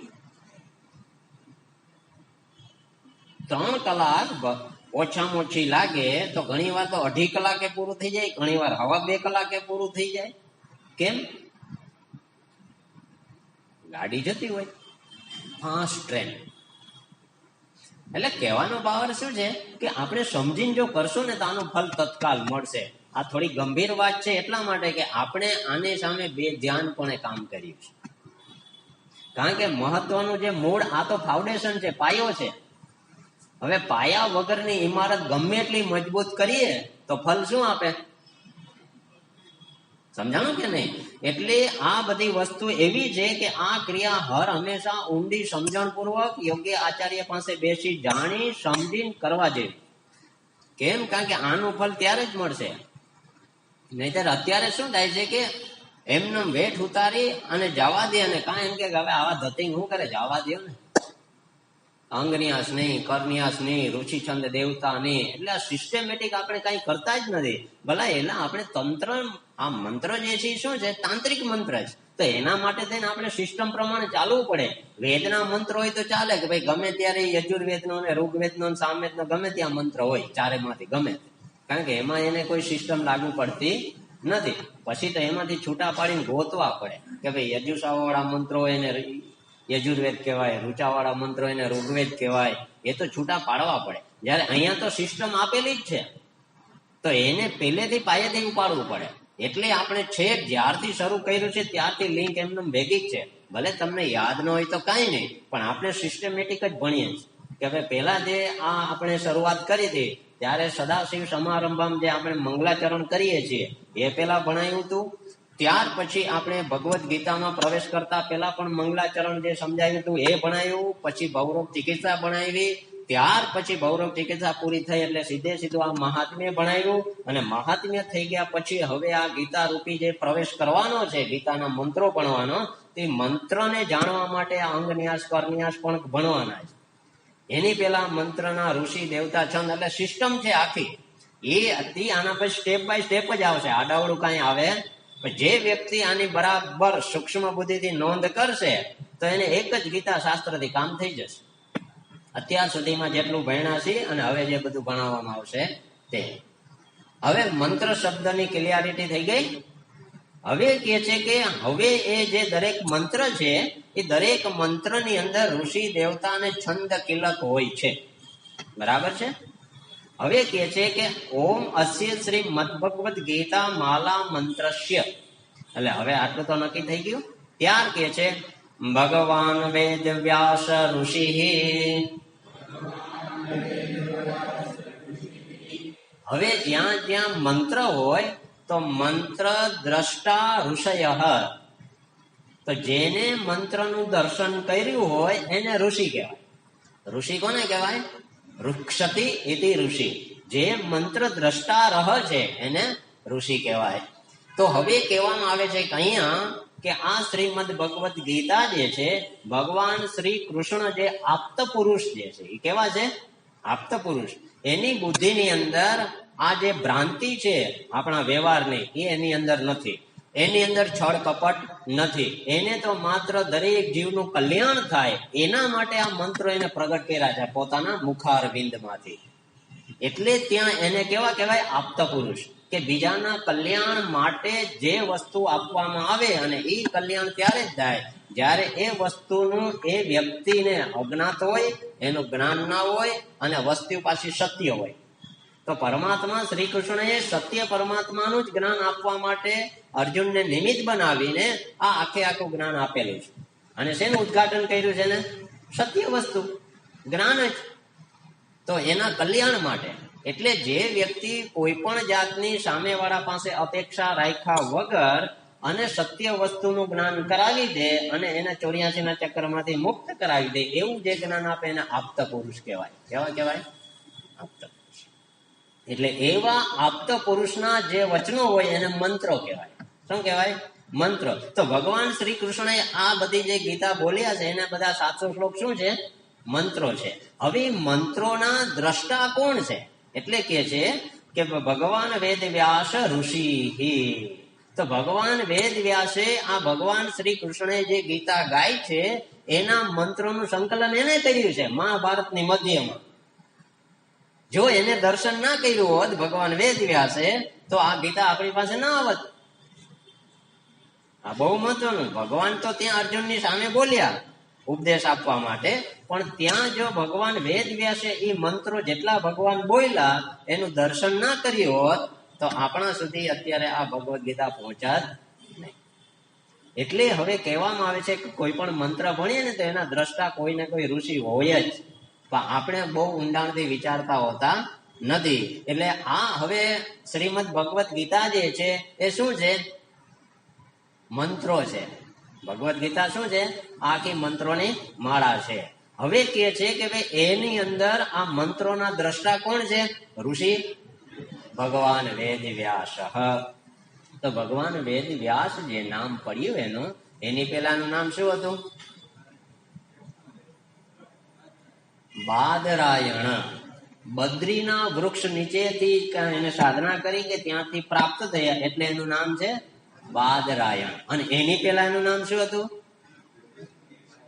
3 કલાક ઓછામાં ઓછી લાગે તો ઘણી વાર તો 2.5 કલાકે પૂરું થઈ જાય, ઘણી વાર 2.25 કલાકે પૂરું થઈ જાય. કેમ? ગાડી જતી હોય ફાસ્ટ ટ્રેન. એટલે કહેવાનો પાવર શું છે કે આપણે સમજીને જો કરશું ને તો આનું ફલ તત્કાલ મળશે. આ થોડી ગંભીર વાત છે એટલા માટે કે આપણે આની સામે બે ધ્યાનપણે કામ કર્યું છે. કારણ કે મહત્વનું જે મૂળ, આ તો ફાઉન્ડેશન છે, પાયો છે. હવે પાયા વગરની ઇમારત ગમે એટલી મજબૂત કરીએ તો ફલ શું આપે? સમજાણું કે નહીં? એટલે આ બધી વસ્તુ એવી છે કે આ ક્રિયા હર હંમેશા ઊંડી સમજણપૂર્વક યોગ્ય આચાર્ય પાસે બેસી જાણી સમજીને કરવા જેવી. કેમ? કારણ કે આનું ફલ ત્યારે જ મળશે. નહીતર અત્યારે શું થાય છે કે એમને વેઠ ઉતારી અને જવા દે, અને કાંઈ એમ કે હવે આવા ધતિંગ શું કરે, જવા દો ને. અંગન્યાસ નહીં, કરન્યાસ નહીં, રુચિછંદ દેવતા નહીં. એટલે આ સિસ્ટમેટિક આપણે કઈ કરતા જ નથી. ભલા એના આપણે તંત્ર, આ મંત્ર જે છે શું છે? તાંત્રિક મંત્ર છે. તો એના માટે થઈને આપણે સિસ્ટમ પ્રમાણે ચાલવું પડે. વેદના મંત્ર હોય તો ચાલે કે ભાઈ ગમે ત્યારે યજુર્વેદનો ને ઋગ્વેદનો ને સામવેદનો ગમે ત્યાં મંત્ર હોય, ચારેમાંથી ગમે. કારણ કે એમાં એને કોઈ સિસ્ટમ લાગુ પડતી નથી. પછી તો એમાંથી છૂટા પાડીને ગોતવા પડે કે ભાઈ યજુષાવાળા મંત્રો હોય એને યજુર્વેદ કહેવાય, રૂચાવાળા મંત્રો એને ઋગ્વેદ કહેવાય. એ તો છૂટા પાડવા પડે. જયારે અહીંયા તો સિસ્ટમ આપેલી જ છે, તો એને પહેલેથી પાયેથી ઉપાડવું પડે. એટલે આપણે છેક જ્યારથી શરૂ કર્યું છે ત્યારથી લિંક એમને ભેગી જ છે. ભલે તમને યાદ ન હોય તો કાંઈ નહીં, પણ આપણે સિસ્ટમેટિક જ ભણીએ છીએ. કે ભાઈ પહેલા જે આ આપણે શરૂઆત કરી હતી ત્યારે સદાશિવ સમારંભમાં જે આપણે મંગલાચરણ કરીએ છીએ એ પેલા ભણાયું હતું. ત્યાર પછી આપણે ભગવદ્ ગીતામાં પ્રવેશ કરતા પહેલા પણ મંગલાચરણ જે સમજાયું હતું એ ભણાયું. પછી ભવરોગ ચિકિત્સા ભણાવી. ત્યાર પછી ભવરોગ ચિકિત્સા પૂરી થઈ એટલે સીધું આ મહાત્મ્ય ભણાવ્યું. અને મહાત્મ્ય થઈ ગયા પછી હવે આ ગીતા રૂપી જે પ્રવેશ કરવાનો છે, ગીતાના મંત્રો ભણવાનો, તે મંત્રને જાણવા માટે આ અંગન્યાસ કરન્યાસ પણ ભણવાના છે. એની પેલા મંત્રના ઋષિ દેવતા છંદ એટલે સિસ્ટમ છે આખી. એ હતી આના પછી સ્ટેપ બાય સ્ટેપ જ આવશે, આડાવડું કાંઈ આવે. જે વ્યક્તિ આની બરાબર સૂક્ષ્મ બુદ્ધિથી નોંધ કરશે તો એને એક જ ગીતા શાસ્ત્રથી કામ થઈ જશે. અત્યાર સુધીમાં જેટલું ભણ્યા છે અને હવે જે બધું ભણાવવામાં આવશે તે. હવે મંત્ર શબ્દની ક્લિયરિટી થઈ ગઈ. હવે કે છે કે હવે એ જે દરેક મંત્ર છે એ દરેક મંત્રની અંદર ઋષિ દેવતા અને છંદ કિલક હોય છે. બરાબર છે? હવે કે છે કે ઓમ અસ્ય શ્રી મદ્ભગવદ ગીતા માલા મંત્રસ્ય. એટલે હવે આટલું તો નક્કી થઈ ગયું. ત્યાર કે છે ભગવાન વેદ વ્યાસ ઋષિ. હવે જ્યાં જ્યાં મંત્ર હોય તો મંત્ર દ્રષ્ટા ઋષય. તો જેને મંત્રનું દર્શન કર્યું હોય એને ઋષિ કહેવાય. ઋષિ કોને કહેવાય? ઋક્ષતિ ઇતિ ઋષિ. જે મંત્ર દ્રષ્ટા રહ છે એને ઋષિ કહેવાય. તો હવે કહેવામાં આવે છે કે અહીંયા કે આ શ્રીમદ ભગવદ ગીતા જે છે, ભગવાન શ્રી કૃષ્ણ જે આપ્ત પુરુષ જે છે એ કેવા છે? આપ્ત પુરુષ. એની બુદ્ધિની અંદર આ જે ભ્રાંતિ છે આપણા વ્યવહારની એ એની અંદર નથી. એની અંદર છળ કપટ નથી. એને તો માત્ર દરેક જીવનું કલ્યાણ થાય એના માટે આ મંત્રો એને પ્રગટ કર્યા છે પોતાના મુખારવિંદમાંથી. એટલે ત્યાં એને કેવા કહેવાય? આપ્ત પુરુષ. કે બીજાના કલ્યાણ માટે જે વસ્તુ આપવામાં આવે અને એ કલ્યાણ ત્યારે જ થાય જ્યારે એ વસ્તુનું એ વ્યક્તિને અજ્ઞાત હોય, એનું જ્ઞાન ના હોય અને વસ્તુ પાછી સત્ય હોય. તો પરમાત્મા શ્રી કૃષ્ણએ સત્ય પરમાત્માનું જ જ્ઞાન આપવા માટે અર્જુનને નિમિત્ત બનાવીને આ આખું જ્ઞાન આપેલું છે. અને શેનું ઉદ્ઘાટન કર્યું છે ને? સત્ય વસ્તુ, જ્ઞાન જ. તો એના કલ્યાણ માટે. એટલે જે વ્યક્તિ કોઈ પણ જાતની સામેવાળા પાસે અપેક્ષા રાખ્યા વગર અને સત્ય વસ્તુનું જ્ઞાન કરાવી દે અને એને 84 ચક્રમાંથી મુક્ત કરાવી દે એવું જે જ્ઞાન આપે એને આપ્ત પુરુષ કહેવાય. કેવા કહેવાય? આપ્ત પુરુષ. એટલે એવા આપ્ત પુરુષના જે વચનો હોય એને મંત્રો કહેવાય. શું કહેવાય? મંત્રો. તો ભગવાન શ્રી કૃષ્ણએ આ બધી જે ગીતા બોલ્યા છે એના બધા 700 શ્લોક શું છે? મંત્રો છે. હવે મંત્રોના દ્રષ્ટા કોણ છે? એટલે કે છે કે ભગવાન વેદ વ્યાસ ઋષિ. તો ભગવાન વેદ વ્યાસે આ ભગવાન શ્રી કૃષ્ણે જે ગીતા ગાય છે એના મંત્રોનું સંકલન એને કર્યું છે મહાભારતની મધ્યમાં. જો એને દર્શન ના કર્યું હોત ભગવાન વેદ વ્યાસે તો આ ગીતા આપણી પાસે ના આવત. આ બહુ મહત્વનું. ભગવાન તો ત્યાં અર્જુનની સામે બોલ્યા ઉપદેશ આપવા માટે, પણ ત્યાં જો ભગવાન વેદ વ્યાસે એ મંત્રો જેટલા ભગવાન બોલ્યા એનું દર્શન ના કર્યું હોત તો આપણા સુધી અત્યારે આ ભગવદ્ ગીતા પહોંચાત નહીં. એટલે હવે કહેવામાં આવે છે કે કોઈ પણ મંત્ર ભણીએ ને તો એના દ્રષ્ટા કોઈ ને કોઈ ઋષિ હોય જ, પણ આપણે બહુ ઊંડાણથી વિચારતા હોતા નથી. એટલે આ હવે શ્રીમદ ભગવદ્ ગીતા જે છે એ શું છે? મંત્રો છે. ભગવદ્ ગીતા શું છે? આખી મંત્રોની માળા છે. હવે કે છે કે ભાઈ એની અંદર આ મંત્રોના દ્રષ્ટા કોણ છે? ઋષિ ભગવાન વેદ વ્યાસ. તો ભગવાન વેદ વ્યાસ જે નામ પડ્યું એનું, એની પેલાનું નામ શું હતું? બાદરાયણ. બદ્રીના વૃક્ષ નીચેથી એને સાધના કરી કે ત્યાંથી પ્રાપ્ત થયા એટલે એનું નામ છે બાદરાયણ. અને એની પેલા એનું નામ શું હતું?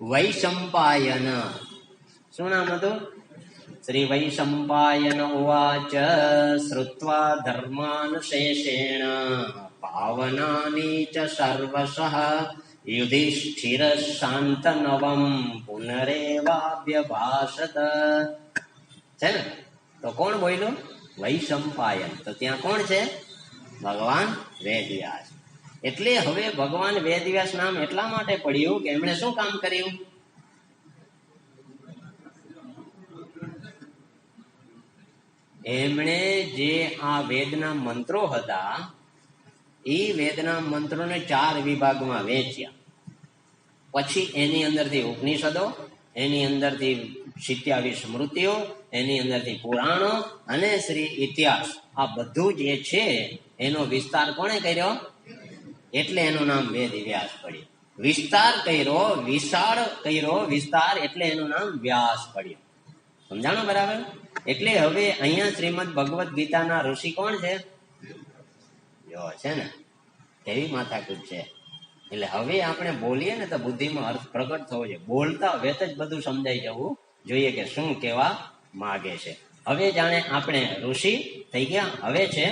વૈશંપાયન. શું નામ હતું? શ્રી વૈશંપાયન ઉવાચ શ્રુત્વા ધર્માનુશેષેણ પાવનાની ચ સર્વશઃ યુધિષ્ઠિર શાંતનવમ પુનરેવાભ્યભાષત. છે ને? તો કોણ બોલ્યું? વૈશંપાયન. તો ત્યાં કોણ છે? ભગવાન વેદવ્યાસ. એટલે હવે ભગવાન વેદવ્યાસ નામ એટલા માટે પડ્યું કે એમણે શું કામ કર્યું? એમણે જે આ વેદના મંત્રો હતા એ વેદના મંત્રોને 4 વિભાગમાં વેચ્યા. પછી એની અંદરથી ઉપનિષદો, એની અંદરથી 27 સ્મૃતિઓ, એની અંદરથી પુરાણો અને શ્રી ઇતિહાસ, આ બધું જે છે એનો વિસ્તાર કોણે કર્યો? એટલે એનું નામ વેદ વ્યાસ પડ્યું. વિસ્તાર કર્યો, વિશાળ કર્યો વિસ્તાર, એટલે એનું નામ વ્યાસ પડ્યું. સમજાણો બરાબર? એટલે હવે અહીંયા શ્રીમદ ભગવદ્ ગીતાના ઋષિ કોણ છે? જો છે ને, કેવી માથાકૂટ છે. એટલે હવે આપણે બોલીએ ને તો બુદ્ધિમાં અર્થ પ્રગટ થવો જોઈએ. બોલતા વેત જ બધું સમજાઈ જવું જોઈએ કે શું કહેવા માગે છે. હવે જાણે આપણે ઋષિ થઈ ગયા. હવે છે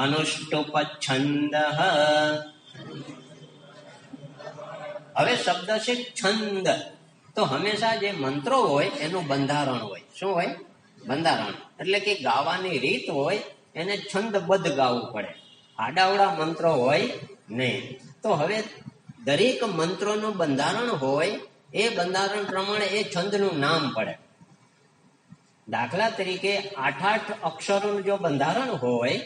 અનુષ્ટુપ છંદ. હવે શબ્દ છે છંદ. તો હંમેશા જે મંત્રો હોય એનું બંધારણ હોય. શું હોય? બંધારણ. એટલે કે ગાવાની રીત હોય એને છંદબદ્ધ ગાવું પડે. આડાવડા મંત્રો હોય નહીં. તો હવે દરેક મંત્રોનું બંધારણ હોય, એ બંધારણ પ્રમાણે એ છંદનું નામ પડે. દાખલા તરીકે 8 અક્ષરોનું જો બંધારણ હોય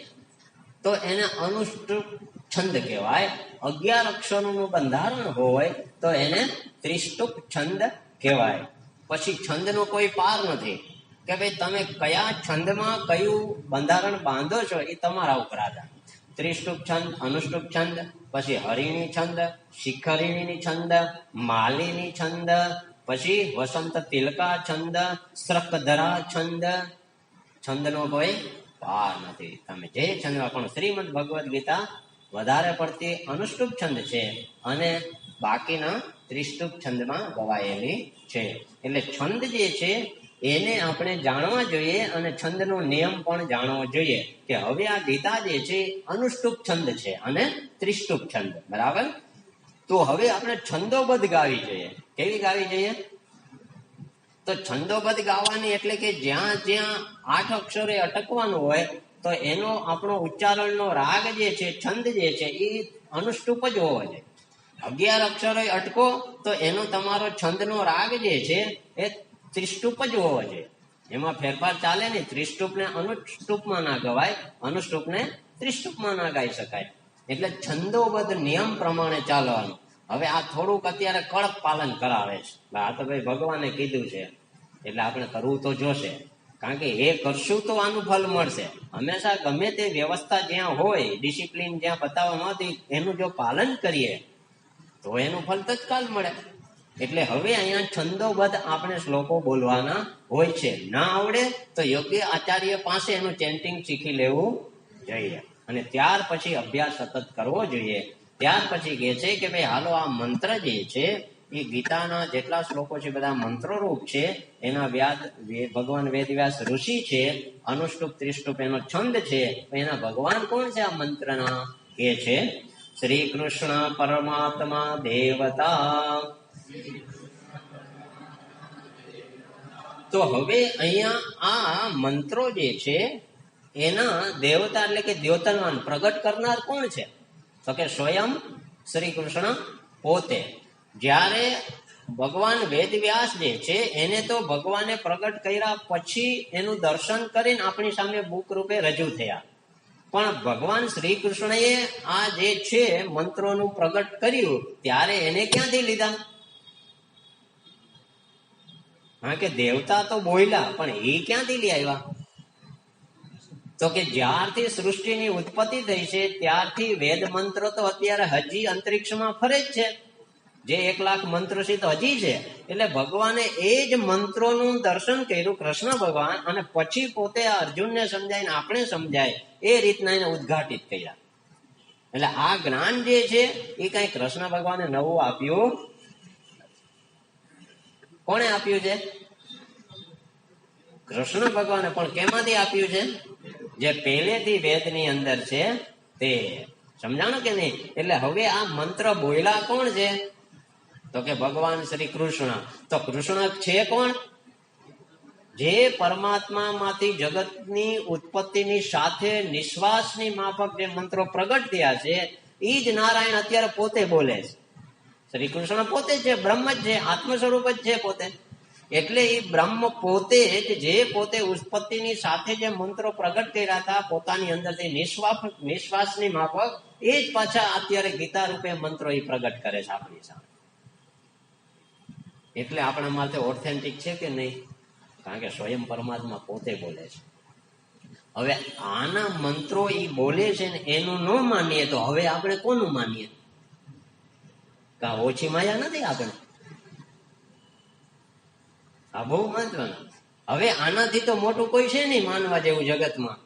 તો એને અનુષ્ટુપ છંદ કહેવાય. 11 અક્ષરોનું બંધારણ હોય તો એને ત્રિષ્ટુપ છંદ કહેવાય. પછી છંદનો કોઈ પાર નથી કે ભાઈ તમે કયા છંદમાં કયું બંધારણ બાંધો છો એ તમારા ઉપર આધાર. ત્રિષ્ટુપ છંદ, અનુષ્ટુપ છંદ, પછી હરિણી છંદ, શિખરિણી છંદ, માલિની છંદ, પછી વસંત તિલકા છંદ, સ્રકધરા છંદ. છંદનો કોઈ પાર નથી. તમે જે છંદમાં, પણ શ્રીમદ ભગવદ્ ગીતા વધારે પડતી અનુષ્ટુપ છંદ છે અને બાકીના ત્રિષ્ટુપ છંદમાં ગવાયેલી છે. એટલે છંદ જે છે એને આપણે જાણવા જોઈએ અને છંદનો નિયમ પણ જાણવો જોઈએ કે હવે આ ગીતા જે છે અનુષ્ટુપ છંદ છે અને ત્રિષ્ટુપ છંદ. બરાબર? તો હવે આપણે છંદોબદ્ધ ગાવી જોઈએ. કેવી ગાવી જોઈએ? તો છંદોબદ્ધ ગાવાની એટલે કે જ્યાં જ્યાં 8 અક્ષરે અટકવાનું હોય તો એનો આપણો ઉચ્ચારણનો રાગ જે છે, છંદ જે છે એ અનુષ્ટુપ જ હોવો જોઈએ. 11 અક્ષરે અટકો તો એનો તમારો છંદનો રાગ જે છે એ ત્રિષ્ટુપ જ હોવો જોઈએ. એમાં ફેરફાર ચાલે નહીં. ત્રિષ્ટુપને અનુષ્ટુપમાં ના ગવાય, અનુષ્ટુપને ત્રિષ્ટુપમાં ના ગાઈ શકાય. એટલે છંદોબદ્ધ નિયમ પ્રમાણે ચાલવાનું. હવે આ થોડુંક અત્યારે કડક પાલન કરાવે છે. આ તો ભાઈ ભગવાને કીધું છે એટલે આપણે કરવું તો જોશે. કારણ કે એ કરશું તો આનું ફલ મળશે. હંમેશા ગમે તે વ્યવસ્થા જ્યાં હોય, ડિસિપ્લિન જ્યાં બતાવવામાં આવતી, એનું જો પાલન કરીએ તો એનું ફલ તત્કાલ મળે. એટલે હવે અહીંયા છંદોબદ્ધ આપણે શ્લોકો બોલવાના હોય છે. ના આવડે તો યોગ્ય આચાર્ય પાસે એનું ચેન્ટિંગ શીખી લેવું જોઈએ અને ત્યાર પછી અભ્યાસ સતત કરવો જોઈએ. ત્યાર પછી કહે છે કે ભાઈ હાલો આ મંત્ર જે છે એ ગીતાના જેટલા શ્લોકો છે બધા મંત્રો રૂપ છે. એના ભગવાન વેદવ્યાસ ઋષિ છે. અનુષ્ટુપ ત્રિષ્ટુપ એનો છંદ છે. એના ભગવાન કોણ છે આ મંત્રના? કે છે શ્રી કૃષ્ણ પરમાત્મા દેવતા. તો હવે અહીંયા આ મંત્રો જે છે એના દેવતા એટલે કે દ્યોતનવાન પ્રગટ કરનાર કોણ છે? તો કે સ્વયં શ્રી કૃષ્ણ પોતે. જ્યારે ભગવાન વેદવ્યાસ જે છે એને તો ભગવાને પ્રગટ કર્યા પછી એનું દર્શન કરીને આપણી સામે બુક રૂપે રજૂ થયા. પણ ભગવાન શ્રી કૃષ્ણએ આ જે છે મંત્રોનું પ્રગટ કર્યું ત્યારે એને ક્યાંથી લીધા? હા, કે દેવતા તો બોલ્યા પણ એ ક્યાંથી લઈ આવ્યા? તો કે જ્યારથી સૃષ્ટિની ઉત્પત્તિ થઈ છે ત્યારથી વેદ મંત્ર તો અત્યારે હજી અંતરિક્ષમાં ફરે જ છે. જે 1 લાખ મંત્રો છે તો હજી છે. એટલે ભગવાને એ જ મંત્રોનું દર્શન કર્યું કૃષ્ણ ભગવાન, અને પછી પોતે અર્જુનને સમજાય આપણે સમજાય એ રીતના એને ઉદ્ઘાટિત કર્યા. એટલે આ જ્ઞાન જે છે એ કઈ કૃષ્ણ ભગવાને નવું આપ્યું. કોણે આપ્યું છે? કૃષ્ણ ભગવાને. પણ કેમાંથી આપ્યું છે? જે પહેલેથી વેદની અંદર છે તે. સમજાણું કે નહીં? એટલે હવે આ મંત્ર બોલ્યા કોણ છે? તો કે ભગવાન શ્રી કૃષ્ણ. તો કૃષ્ણ છે કોણ? જે પરમાત્મા માંથી જગતની ઉત્પત્તિની સાથે નિશ્વાસની માફક જે મંત્રો પ્રગટ થયા છે એ જ નારાયણ અત્યારે પોતે બોલે છે. શ્રી કૃષ્ણ પોતે છે, બ્રહ્મ જ છે, આત્મ સ્વરૂપ જ છે પોતે. એટલે એ બ્રહ્મ પોતે જ, જે પોતે ઉત્પત્તિની સાથે જે મંત્રો પ્રગટ કર્યા હતા પોતાની અંદરથી નિશ્વાસની માફક, એ જ પાછા અત્યારે ગીતા રૂપે મંત્રો એ પ્રગટ કરે છે આપણી સામે. એટલે આપણા માટે ઓથેન્ટિક છે કે નહીં? કારણ કે સ્વયં પરમાત્મા પોતે બોલે છે. હવે આના મંત્રો એ બોલે છે ને એનું ન માનીએ તો હવે આપણે કોનું માનીએ? કા ઓછી માયા નથી આપણે? આ બહુ મહત્વનું. હવે આનાથી તો મોટું કોઈ છે નહીં માનવા જેવું જગતમાં.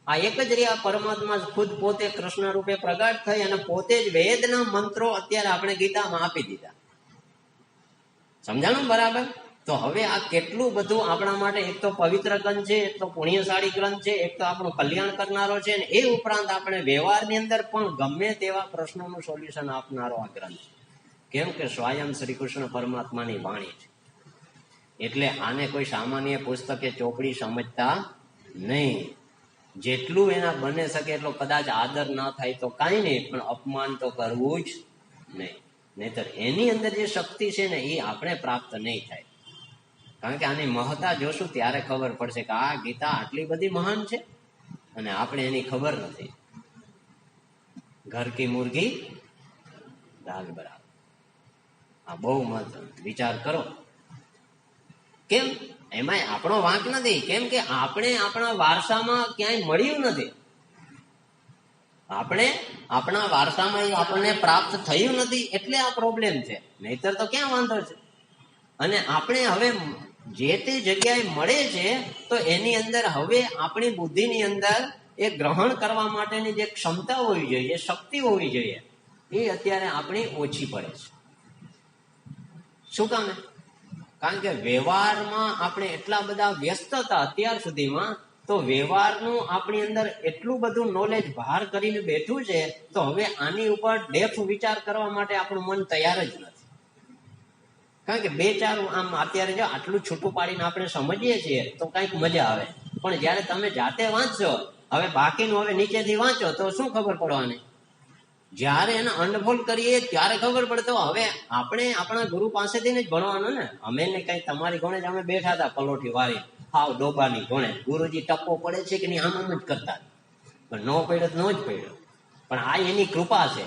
આ એક જ રહ્યા પરમાત્મા ખુદ પોતે કૃષ્ણ રૂપે પ્રગટ થઈ અને પોતે જ વેદના મંત્રો અત્યારે આપણે ગીતામાં આપી દીધા. સમજાણું બરાબર? તો હવે આ કેટલું બધું આપણા માટે એક તો પવિત્ર ગ્રંથ છે, એક તો પુણ્યશાળી ગ્રંથ છે, એક તો આપણું કલ્યાણ કરનારો છે, ને એ ઉપરાંત આપણે વ્યવહારની અંદર પણ ગમે તેવા પ્રશ્નોનું સોલ્યુશન આપનારો આ ગ્રંથ. કેમ કે સ્વયં શ્રી કૃષ્ણ પરમાત્માની વાણી છે. એટલે આને કોઈ સામાન્ય પુસ્તક કે ચોપડી સમજતા નહીં. જેટલું એના બને શકે એટલો કદાચ આદર ના થાય તો કાંઈ નહીં, પણ અપમાન તો કરવું જ નહીં. નહીતર એની અંદર જે શક્તિ છે ને એ આપણે પ્રાપ્ત નહીં થાય. કારણ કે આની મહત્તા જોશું ત્યારે ખબર પડશે કે આ ગીતા આટલી બધી મહાન છે અને આપણે એની ખબર નથી. ઘર કી મુર્ગી દાલ બરાબર. આ બહુ મહત્વ. વિચાર કરો. કેમ? એમાં આપણો વાંક નથી. કેમ કે આપણે આપણા વારસામાં ક્યાંય મળ્યું નથી. આપણે આપણા વારસામાં આપણને પ્રાપ્ત થયું નથી એટલે આ પ્રોબ્લેમ છે. નહીતર તો ક્યાં વાંધો છે? અને આપણે હવે જે તે જગ્યાએ મળે છે તો એની અંદર હવે આપણી બુદ્ધિની અંદર એ ગ્રહણ કરવા માટેની જે ક્ષમતા હોવી જોઈએ, શક્તિ હોવી જોઈએ, એ અત્યારે આપણી ઓછી પડે છે. શું કામ? કારણ કે વ્યવહારમાં આપણે એટલા બધા વ્યસ્ત હતા અત્યાર સુધીમાં, તો વ્યવહારનું આપણી અંદર એટલું બધું નોલેજ બહાર કરીને બેઠું છે તો હવે આની ઉપર ડેપ્થ વિચાર કરવા માટે આપણું મન તૈયાર જ નથી. કારણ કે 2-4 આમ અત્યારે જો આટલું છૂટું પાડીને આપણે સમજીએ છીએ તો કંઈક મજા આવે, પણ જયારે તમે જાતે વાંચશો, હવે બાકીનું હવે નીચેથી વાંચો તો શું ખબર પડવાની? જયારે એને અનફોલ્ડ કરીએ ત્યારે ખબર પડે. તો હવે આપણે આપણા ગુરુ પાસેથી જ ભણવાનું ને. અમે ને કઈ તમારી ગોણે જ અમે બેઠા હતા પલોઠી વાળી, હાવ ડોબાની ગોણે. ગુરુજી ટપ્પો પડે છે કે નહીં આમ જ કરતા, પણ ન પડ્યો તો ન જ પડ્યો. પણ આ એની કૃપા છે,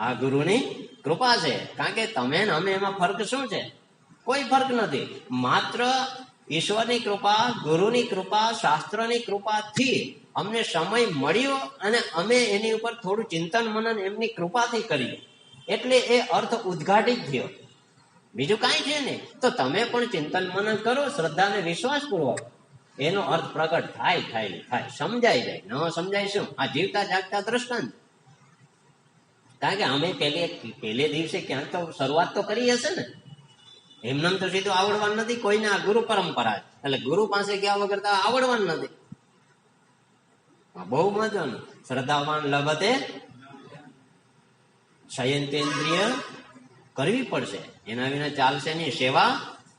આ ગુરુની કૃપા છે. કારણ કે તમે ને અમે એમાં ફર્ક શું છે? કોઈ ફર્ક નથી. માત્ર ઈશ્વરની કૃપા, ગુરુની કૃપા, શાસ્ત્રની કૃપાથી અમને સમય મળ્યો અને અમે એની ઉપર થોડું ચિંતન મનન એમની કૃપાથી કર્યું એટલે એ અર્થ ઉદ્ઘાટિત થયો. બીજું કાંઈ છે નહીં. તો તમે પણ ચિંતન મનન કરો શ્રદ્ધાને વિશ્વાસપૂર્વક, એનો અર્થ પ્રગટ થાય, સમજાઈ જાય. ન સમજાય શું? આ જીવતા જાગતા દ્રષ્ટાંત. કારણ કે અમે પહેલે દિવસે ક્યાંક તો શરૂઆત તો કરી હશે ને. એમને તો સીધું આવડવાનું નથી કોઈને. આ ગુરુ પરંપરા એટલે ગુરુ પાસે ગયા વગર તો આવડવાનું નથી. બહુ મહત્વનું. શ્રદ્ધાવાન લભતે શયંતેન્દ્રિય કરવી પડશે, એના વિના ચાલશે નહીં. સેવા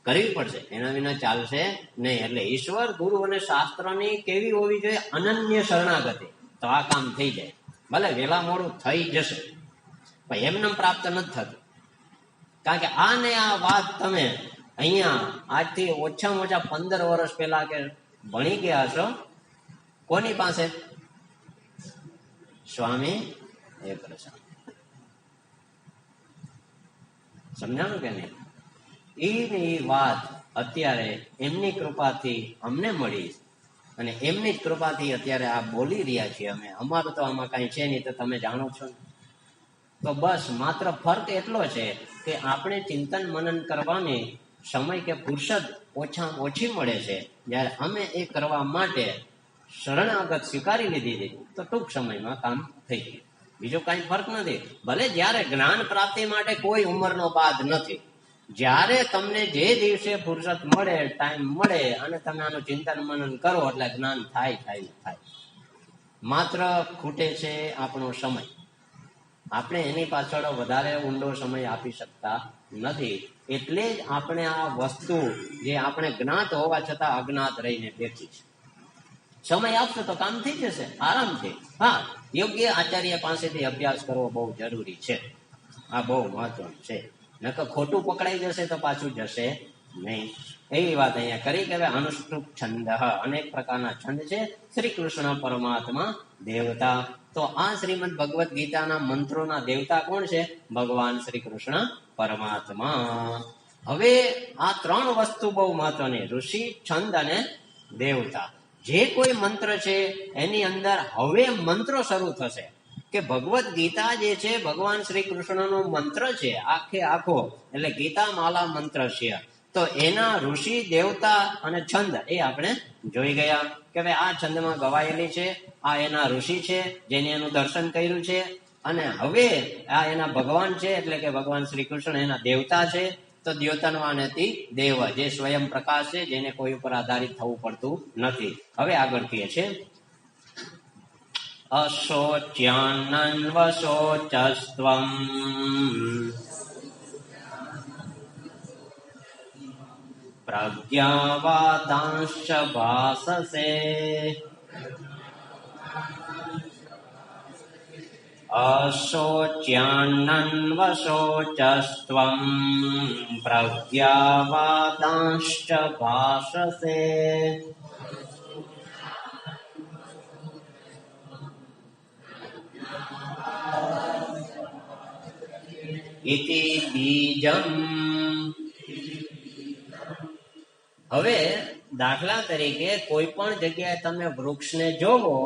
કરવી પડશે, એના વિના ચાલશે નહીં. એટલે ઈશ્વર, ગુરુ અને શાસ્ત્રની કેવી હોવી જોઈએ? અનન્ય શરણાગતિ. તો આ કામ થઈ જાય. ભલે વેલા મોડું થઈ જશે પણ એમને પ્રાપ્ત નથી થતું. કારણ કે આ ને આ વાત તમે અહીંયા આજથી ઓછામાં ઓછા 15 વર્ષ પહેલા કે ભણી ગયા છો. કોની પાસે? સ્વામી એક પ્રસંગ. સમજાણું કે નહીં? એ વાત અત્યારે એમની કૃપાથી અમને મળી અને એમની જ કૃપાથી અત્યારે આ બોલી રહ્યા છીએ અમે. અમારું તો આમાં કઈ છે નહીં, તો તમે જાણો છો. તો બસ માત્ર ફર્ક એટલો છે કે આપણે ચિંતન મનન કરવાની સમય કે ફુરસદ ઓછામાં ઓછી મળે છે. જ્યારે અમે એ કરવા માટે શરણાગત સ્વીકારી લીધી હતી તો ટૂંક સમયમાં કામ થઈ ગયું. બીજો કઈ ફર્ક નથી. ભલે જ્યારે જ્ઞાન પ્રાપ્તિ માટે કોઈ ઉંમરનો બાદ નથી. જ્યારે તમને જે દિવસે ફુરસત મળે, ટાઈમ મળે અને તમે આનું ચિંતન મનન કરો એટલે જ્ઞાન થાય. માત્ર ખૂટે છે આપણો સમય. આપણે એની પાછળ વધારે ઊંડો સમય આપી શકતા નથી. એટલે જ આપણે આ વસ્તુ જે આપણે જ્ઞાત હોવા છતાં અજ્ઞાત રહીને બેઠી છે. સમય આપશો તો કામ થઈ જશે આરામથી. હા, યોગ્ય આચાર્ય પાસેથી અભ્યાસ કરવો બહુ જરૂરી છે. આ બહુ મહત્વનું છે. નકર ખોટું પકડાઈ જશે તો પાછું જશે નહીં. એવી વાત અહીંયા કરી કે અનુષ્ઠુપ છંદ, અનેક પ્રકારના છંદ છે. શ્રી કૃષ્ણ પરમાત્મા દેવતા. તો આ શ્રીમદ ભગવદ્ ગીતાના મંત્રોના દેવતા કોણ છે? ભગવાન શ્રી કૃષ્ણ પરમાત્મા. હવે આ 3 વસ્તુ બહુ મહત્વની: ઋષિ, છંદ અને દેવતા. જે કોઈ મંત્ર છે એની અંદર હવે મંત્રો શરૂ થશે કે ભગવદ્ ગીતા જે છે ભગવાન શ્રી કૃષ્ણનો મંત્ર છે આખે આખો. એટલે ગીતા માલા મંત્ર છે. તો એના ઋષિ, દેવતા અને છંદ એ આપણે જોઈ ગયા કે ભાઈ આ છંદમાં ગવાયેલી છે, આ એના ઋષિ છે જેને એનું દર્શન કર્યું છે, અને હવે આ એના ભગવાન છે એટલે કે ભગવાન શ્રી કૃષ્ણ એના દેવતા છે. તો દ્યોતનવાનતિ દેવ, જે સ્વયં પ્રકાશ છે, જેને કોઈ ઉપર આધારિત થવું પડતું નથી. હવે આગળ કહે છે અશોચ્યાનન્વશોચસ્ત્વમ પ્રજ્ઞાવાદાંશ્ચ ભાસસે અશોચ્યાનન્વશોચસ્ત્વમ પ્રજ્ઞાવાદાંશ્ચ ભાસસે. ઇતિ બીજમ. હવે દાખલા તરીકે કોઈ પણ જગ્યાએ તમે વૃક્ષને જોવો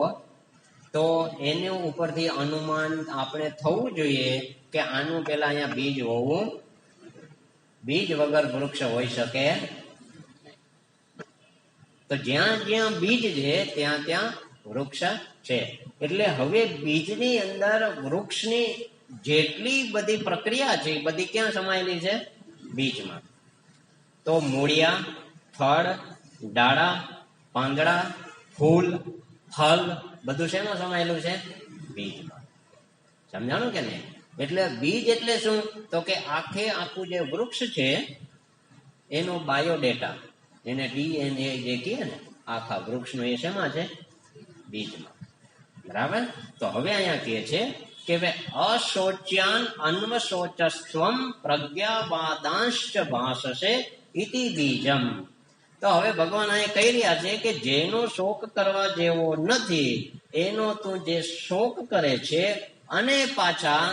તો એની ઉપરથી અનુમાન આપણે થવું જોઈએ કે આનું પેલા અહીંયા બીજ હોવું. બીજ વગર વૃક્ષ હોઈ શકે? તો જ્યાં જ્યાં બીજ છે ત્યાં ત્યાં વૃક્ષ છે. એટલે હવે બીજની અંદર વૃક્ષની જેટલી બધી પ્રક્રિયા છે એ બધી ક્યાં સમાયેલી છે? બીજમાં. તો મૂળિયા, થડ, ડાળા, પાંદડા, ફૂલ, ફળ બધું શેમાં સમાયેલું છે? બીજમાં. સમજાણું કે નહીં? એટલે બીજ એટલે શું? તો કે આખે આખું જે વૃક્ષ છે એનો બાયોડેટા, એને DNA જે કહે ને આખા વૃક્ષનું, એ શેમાં છે? બીજમાં. બરાબર. તો હવે અહીંયા કહે છે કે અશોચ્યાન અન્વશોચસ્ત્વમ પ્રજ્ઞાવાદાંશ્ચ ભાસસે ઇતિ બીજમ. તો હવે ભગવાન અહીંયા કહી રહ્યા છે કે જેનો શોક કરવા જેવો નથી એનો તું જે શોક કરે છે, અને પાછા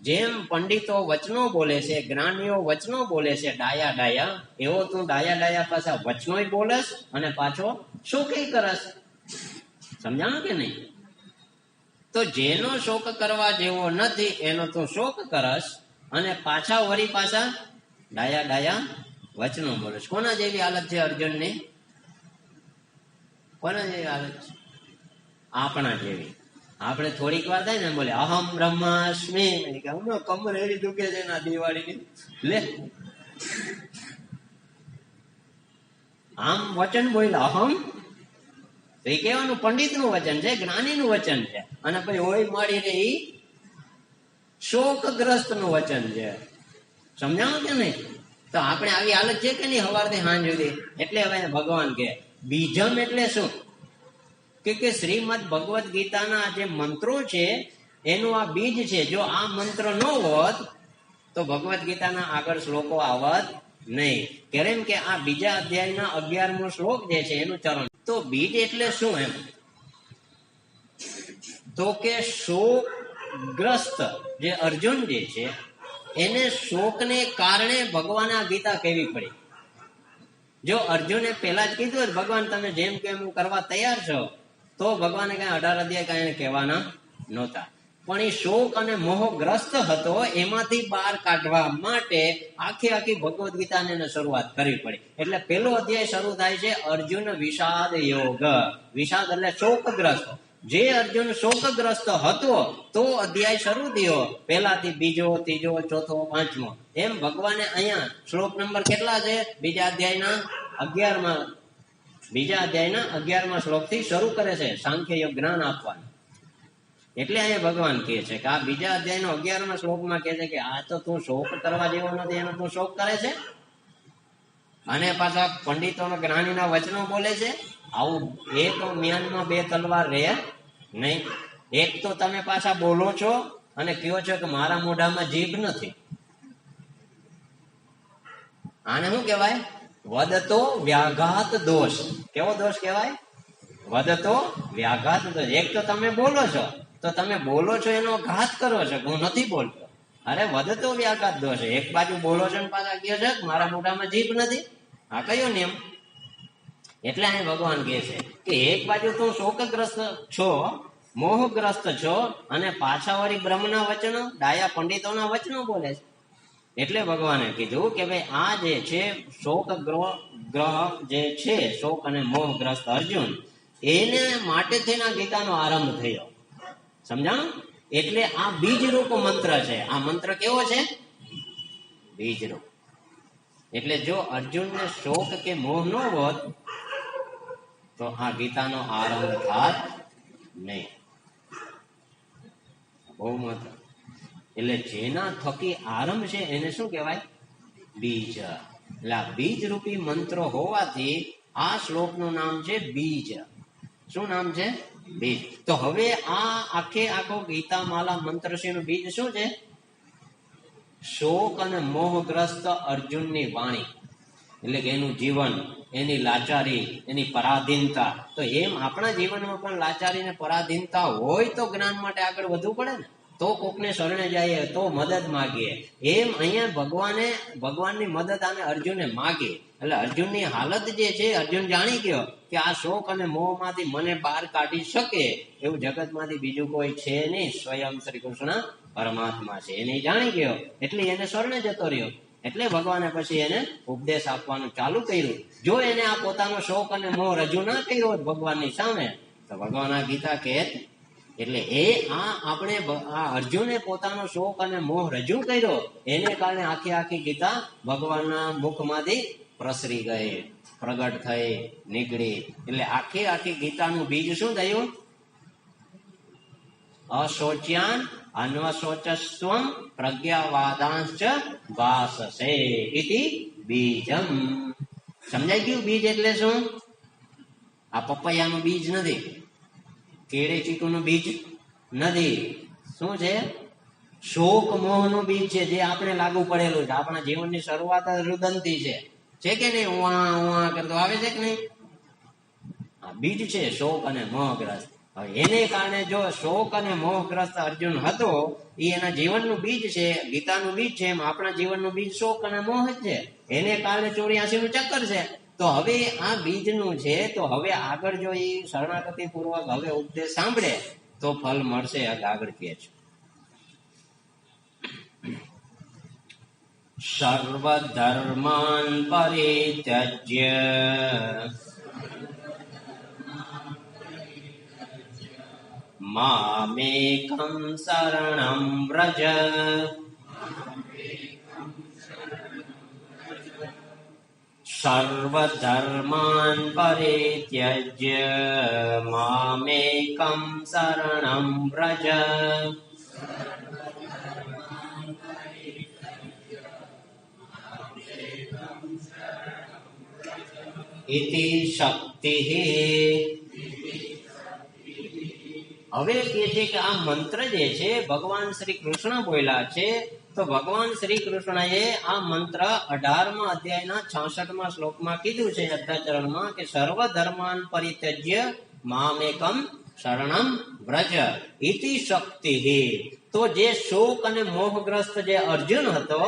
જેમ પંડિતો વચનો બોલે છે, જ્ઞાનીઓ વચનો બોલે છે ડાયા ડાયા, એવો તું ડાયા ડાયા પાછા વચનોય બોલસ અને પાછો શોકય કરસ. સમજાણું કે નહીં? તો જેનો શોક કરવા જેવો નથી એનો તું શોક કરસ અને પાછા વળી પાછા ડાયા ડાયા વચનો બોલસ. કોના જેવી હાલત છે અર્જુનની? કોના જેવી હાલત છે? આપણા જેવી. આપણે થોડીક વાર થાય ને બોલે અહમ બ્રહ્માસ્મિ, કમર એવી દુખે છે ના દિવાળીની લે, આમ વચન બોલ અહમ. તો એ કહેવાનું પંડિત નું વચન છે, જ્ઞાની નું વચન છે. અને પછી હોય મળી રહી શોકગ્રસ્ત નું વચન છે. સમજાણું કે નહીં? તો આપણે આવી હાલત છે કે નહીં સવારથી સાંજ સુધી? એટલે હવે ભગવાન કે બીજમ એટલે શું કે શ્રીમદ ભગવદ ગીતાના જે મંત્રો છે એનું આ બીજ છે. જો આ મંત્ર ન હોત તો ભગવદ ગીતાના આગળ શ્લોકો આવત નહીં. કેમ કે આ બીજા અધ્યાયના 11મો શ્લોક જે છે એનું ચરણ. તો બીજ એટલે શું એમ? તો કે શોકગ્રસ્ત જે અર્જુન જે છે એને શોકને કારણે ભગવાન આ ગીતા કહેવી પડી. જો અર્જુને પહેલા જ કીધું ભગવાન તમે જેમ કે એમ કરવા તૈયાર છો, તો ભગવાને કઈ 18 અધ્યાય કઈ કહેવાના નહોતા. પણ એ શોક અને મોહગ્રસ્ત હતો, એમાંથી બહાર કાઢવા માટે આખી ભગવદ ગીતાને શરૂઆત કરવી પડી. એટલે પેલો અધ્યાય શરૂ થાય છે અર્જુન વિષાદ યોગ. વિષાદ એટલે શોકગ્રસ્ત. જે અર્જુન શોકગ્રસ્ત હતો તો અધ્યાય શરૂ થયો, પહેલાથી બીજો, ત્રીજો, ચોથો, પાંચમો, એમ ભગવાને અહીંયા શ્લોક નંબર કેટલા છે? બીજા અધ્યાયના 11મા શ્લોક થી શરૂ કરે છે સાંખ્ય યોગ જ્ઞાન આપવાનું. એટલે અહીંયા ભગવાન કહે છે કે આ બીજા અધ્યાયનો 11મા શ્લોકમાં કહે છે કે આ તો તું શોક કરવા જેવો નથી, એનો તું શોક કરે છે. અને પાછા પંડિતોનો જ્ઞાનીના વચનો બોલે છે. આવું એક મ્યાનમાં બે તલવાર રહે નહીં. એક તો તમે પાછા બોલો છો અને કહો છો કે મારા મોઢામાં જીભ નથી. આને શું કહેવાય? વદતો વ્યાઘાત દોષ. કેવો દોષ કહેવાય? વદતો વ્યાઘાત દોષ. એક તો તમે બોલો છો, તો તમે બોલો છો એનો ઘાત કરો છો, હું નથી બોલતો. અરે વદતો વ્યાઘાત દોષ. એક બાજુ બોલો છો ને પાછા કહો છો મારા મોઢામાં જીભ નથી. આ કયો નિયમ? એટલે અહીં ભગવાન કહે છે કે એક બાજુ તું શોકગ્રસ્ત છો, મોહગ્રસ્ત છો, અને પાછા વળી બ્રહ્મના વચનો, ડાયા પંડિતોના વચનો બોલે છે. એટલે ભગવાને કીધું કે ભાઈ આ જે છે શોક ગ્રહ જે છે, શોક અને મોહગ્રસ્ત અર્જુન, એને માટે થઈને ગીતાનો આરંભ થયો. સમજાણું? એટલે આ બીજરૂપ મંત્ર છે. આ મંત્ર કેવો છે? બીજરૂપ. એટલે જો અર્જુનને શોક કે મોહ ન હોત તો આ ગીતાનો આરંભ થાત નહીં. બહુ મહત્વ. એટલે જેના થકી આરંભ છે એને શું કહેવાય? બીજ. એટલે આ બીજ રૂપી મંત્રો હોવાથી આ શ્લોકનું નામ છે બીજ. શું નામ છે? બીજ. તો હવે આ આખો ગીતા માલા મંત્રશ્રીનું બીજ શું છે? શોક અને મોહગ્રસ્ત અર્જુનની વાણી. એટલે કે એનું જીવન, એની લાચારી, એની પરાધીનતા. તો એમ આપણા જીવનમાં પણ લાચારી ને પરાધીનતા હોય તો જ્ઞાન માટે આગળ વધવું પડે ને. તો કોકને શરણે જઈએ, તો મદદ માગીએ. એમ અહીંયા ભગવાનની મદદ આને અર્જુને માગી. એટલે અર્જુનની હાલત જે છે, અર્જુન જાણી ગયો કે આ શોક અને મોહમાંથી મને બહાર કાઢી શકે એવું જગતમાંથી બીજું કોઈ છે નહીં, સ્વયં શ્રી કૃષ્ણ પરમાત્મા છે. એને જાણી ગયો એટલે એને શરણે જતો રહ્યો. એટલે ભગવાને પછી એને ઉપદેશ આપવાનું ચાલુ કર્યું. જો એને આ પોતાનો શોક અને મોહ રજૂ ના કર્યો હોત ભગવાનની સામે, તો ભગવાન આ ગીતા કહેત. એટલે આપણે આ અર્જુને પોતાનો શોક અને મોહ રજૂ કર્યો, એને કારણે આખી ગીતા ભગવાનના મુખમાંથી પ્રસરી ગઈ, પ્રગટ થઈ, નીકળી. એટલે આખી ગીતાનું બીજ શું થયું? અશોચ્યાન અન્વશોચસ્વમ પ્રજ્ઞાવાદાંશ્ચ ભાસસે ઇતિ બીજમ. સમજાઈ ગયું? બીજ એટલે શું? આ પપૈયાનું બીજ નથી, કેળે ચીકુનું બીજ નથી. શું છે? શોક મોહનું બીજ છે, જે આપણે લાગુ પડેલું છે. આપણા જીવનની શરૂઆત રુદનથી છે કે નહીં? ઉવા કરતો આવે છે કે નહીં? આ બીજ છે શોક અને મોહગ્રસ્ત. હવે એને કારણે જો શોક અને મોહગ્રસ્ત અર્જુન હતો, એ એના જીવનનું બીજ છે, ગીતાનું બીજ છે. એમ આપણા જીવનનું બીજ શોક અને મોહ જ છે. એને કારણે 84 નું ચક્કર છે. તો હવે આ બીજનું છે, તો હવે આગળ જો એ શરણાગતિ પૂર્વક હવે ઉપદેશ સાંભળે તો ફલ મળશે. આગળ કહે છે સર્વધર્માન પરિત્યજ્ય મામેકં શરણં વ્રજ સર્વધર્માન પરિત્યજ્ય મામેકં શરણં વ્રજ ઇતિ શક્તિ. હવે કે છે કે આ મંત્ર જે છે ભગવાન શ્રી કૃષ્ણ બોલ્યા છે, તો ભગવાન શ્રી કૃષ્ણએ આ મંત્ર 18મા અધ્યાયના 66મા શ્લોકમાં કીધું છે, અર્ધચરણમાં, કે સર્વ ધર્માન પરિત્યજ્ય મામેકમ શરણમ વ્રજ ઇતિ શક્તિ. તો જે શોક અને મોહગ્રસ્ત જે અર્જુન હતો,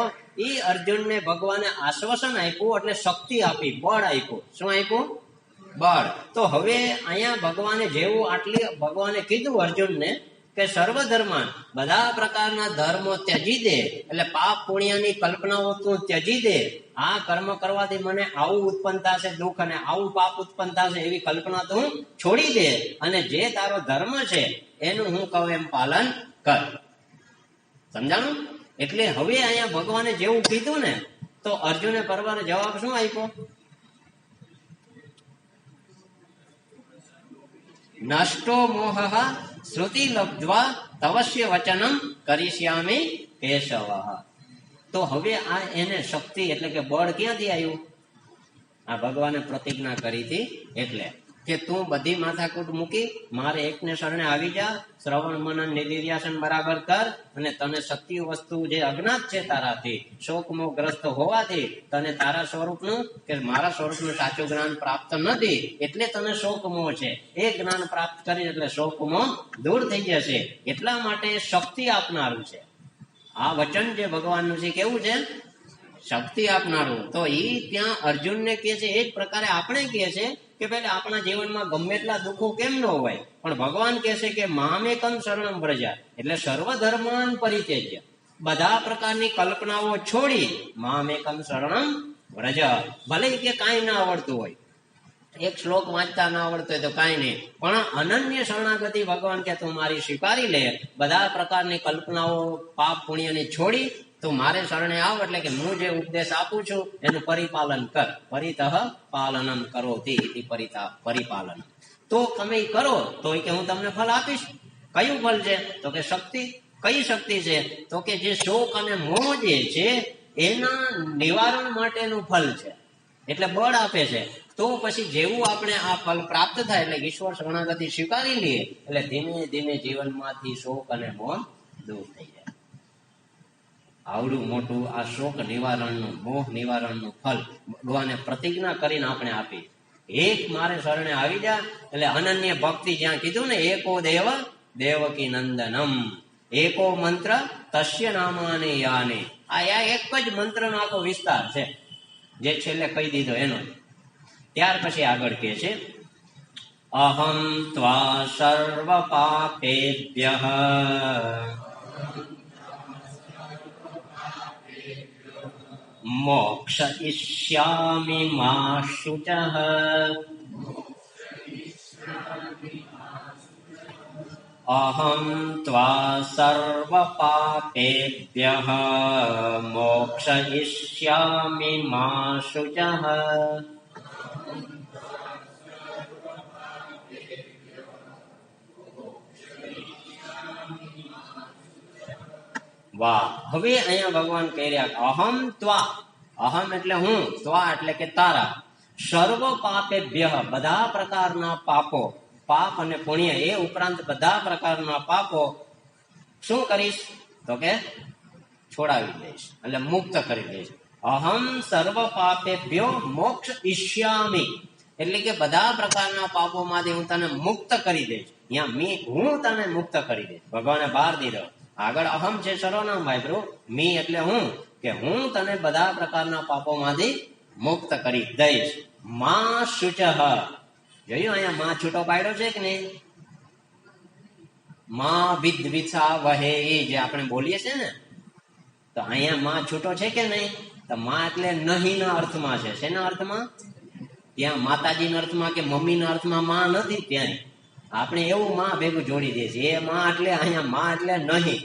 એ અર્જુનને ભગવાને આશ્વાસન આપ્યું, એટલે શક્તિ આપી, બળ આપ્યું. શું આપ્યું? બળ. તો હવે અહીંયા ભગવાને જેવું ભગવાને કીધું અર્જુનને કે સર્વ ધર્માન, બધા પ્રકારના ધર્મો ત્યજી દે, એટલે પાપ પુણ્યની કલ્પનાઓ તું ત્યજી દે. આ કર્મ કરવાથી મને આવું ઉત્પન્ન થશે દુઃખ અને આવું પાપ ઉત્પન્ન થશે એવી કલ્પના તું છોડી દે, અને જે તારો ધર્મ છે એનું હું કહું એમ પાલન કર. સમજાણું? એટલે હવે અહીંયા ભગવાને જેવું કીધું ને, તો અર્જુને પરવાને જવાબ શું આપ્યો? નષ્ટો મોહ શ્રુતિ લબ્ધ્વા તવસ્ય વચનમ કરીશ્યામી કેશવ. તો હવે આ એને શક્તિ એટલે કે બળ ક્યાંથી આવ્યું? આ ભગવાને પ્રતિજ્ઞા કરી હતી, એટલે કે તું બધી માથાકૂટ મૂકી મારે એકને શરણે આવી જા, શ્રવણ મનન નિધિધ્યાસન બરાબર કર, અને તને શક્તિ વસ્તુ જે અજ્ઞાત છે તારાથી, શોકમોહગ્રસ્ત હોવાથી તને તારા સ્વરૂપનું કે મારા સ્વરૂપનું સાચું જ્ઞાન પ્રાપ્ત નથી, એટલે તને શોકમોહ છે. એ જ્ઞાન પ્રાપ્ત કરી એટલે શોકમોહ દૂર થઈ જશે. એટલા માટે શક્તિ આપનારું છે આ વચન જે ભગવાનનું છે. કેવું છે? શક્તિ આપનારું. તો એ ત્યાં અર્જુનને કહે છે, એ જ પ્રકારે આપણે કહે છે કે ભાઈ આપણા જીવનમાં ગમે એટલા દુઃખો કેમ ન હોય, પણ ભગવાન કહે છે કે મામેકમ શરણમ વ્રજા, એટલે સર્વ ધર્માન પરિત્યજ્ય, બધા પ્રકારની કલ્પનાઓ છોડી મામેકમ શરણમ વ્રજ. ભલે કે કાંઈ ના આવડતું હોય, એક શ્લોક વાંચતા ના આવડતો હોય તો કાંઈ નહીં, પણ અનન્ય શરણાગતિ ભગવાન કે તું મારી સ્વીકારી લે, બધા પ્રકારની કલ્પનાઓ પાપ પુણ્યની છોડી તું મારે શરણે આવ, એટલે કે હું જે ઉપદેશ આપું છું એનું પરિપાલન કર. પરિતઃ પાલનમ કરોતિ ઇતિ પરિપાલન. તો તમે કરો તો કે હું તમને ફળ આપીશ. કયું ફળ છે? તો કે શક્તિ. કઈ શક્તિ છે? તો કે જે શોક અને મોહ જે છે એના નિવારણ માટેનું ફળ છે, એટલે બળ આપે છે. તો પછી જેવું આપણે આ ફળ પ્રાપ્ત થાય, એટલે ઈશ્વર શરણાગતિ સ્વીકારી લઈએ, એટલે ધીમે ધીમે જીવનમાંથી શોક અને મોહ દૂર થઈ જાય. આવડું મોટું આ શોક નિવારણનું, મોહ નિવારણનું ફળ ભગવાને પ્રતિજ્ઞા કરીને આપણે આપી. એક મારે શરણે આવી જા, એટલે અનન્ય ભક્તિ જ્યાં કીધું ને, એકો દેવ દેવકી નંદનમ, એકો મંત્ર તસ્ય નામાની યાને. આ એક જ મંત્રનો આખો વિસ્તાર છે જે છેલ્લે કહી દીધો એનો. ત્યાર પછી આગળ કહે છે, અહમ ત્વા સર્વ પાપેભ્યઃ મોક્ષયિષ્યામિ મા શુચઃ. અહમ ત્વા સર્વ પાપેભ્યઃ મોક્ષયિષ્યામિ મા શુચઃ. વાહ. હવે અહીંયા ભગવાન કહી રહ્યા, અહમ ત્વા, અહમ એટલે હું, ત્વા એટલે કે તારા, સર્વ પાપેભ્ય, બધા પ્રકારના પાપો, પાપ અને પુણ્ય એ ઉપરાંત બધા પ્રકારના પાપો શું કરીશ? તો કે છોડાવી દઈશ, એટલે મુક્ત કરી દઈશ. અહમ સર્વ પાપેભ્યો મોક્ષ ઈષ્યામિ, એટલે કે બધા પ્રકારના પાપોમાંથી હું તને મુક્ત કરી દઈશ. અહીંયા હું તને મુક્ત કરી દઈશ. ભગવાને બહાર દીધો. આગળ અહમ છે સર્વનામ વાપરો, મી એટલે હું, કે હું તને બધા પ્રકારના પાપોમાંથી મુક્ત કરી દઈશ. મા શુચઃ, જોયું અહીંયા માં છૂટો પાડ્યો છે કે નહીં? માં વિદ્વિષા વહે, જે આપણે બોલીએ છીએ ને, તો અહીંયા માં છૂટો છે કે નહીં? તો માં એટલે નહીં ના અર્થમાં છે. શેના અર્થમાં? ત્યાં માતાજીના અર્થમાં કે મમ્મીના અર્થમાં માં નથી. ત્યાં આપણે એવું માં ભેગું જોડી દે છે. એ માં એટલે અહીંયા માં એટલે નહીં,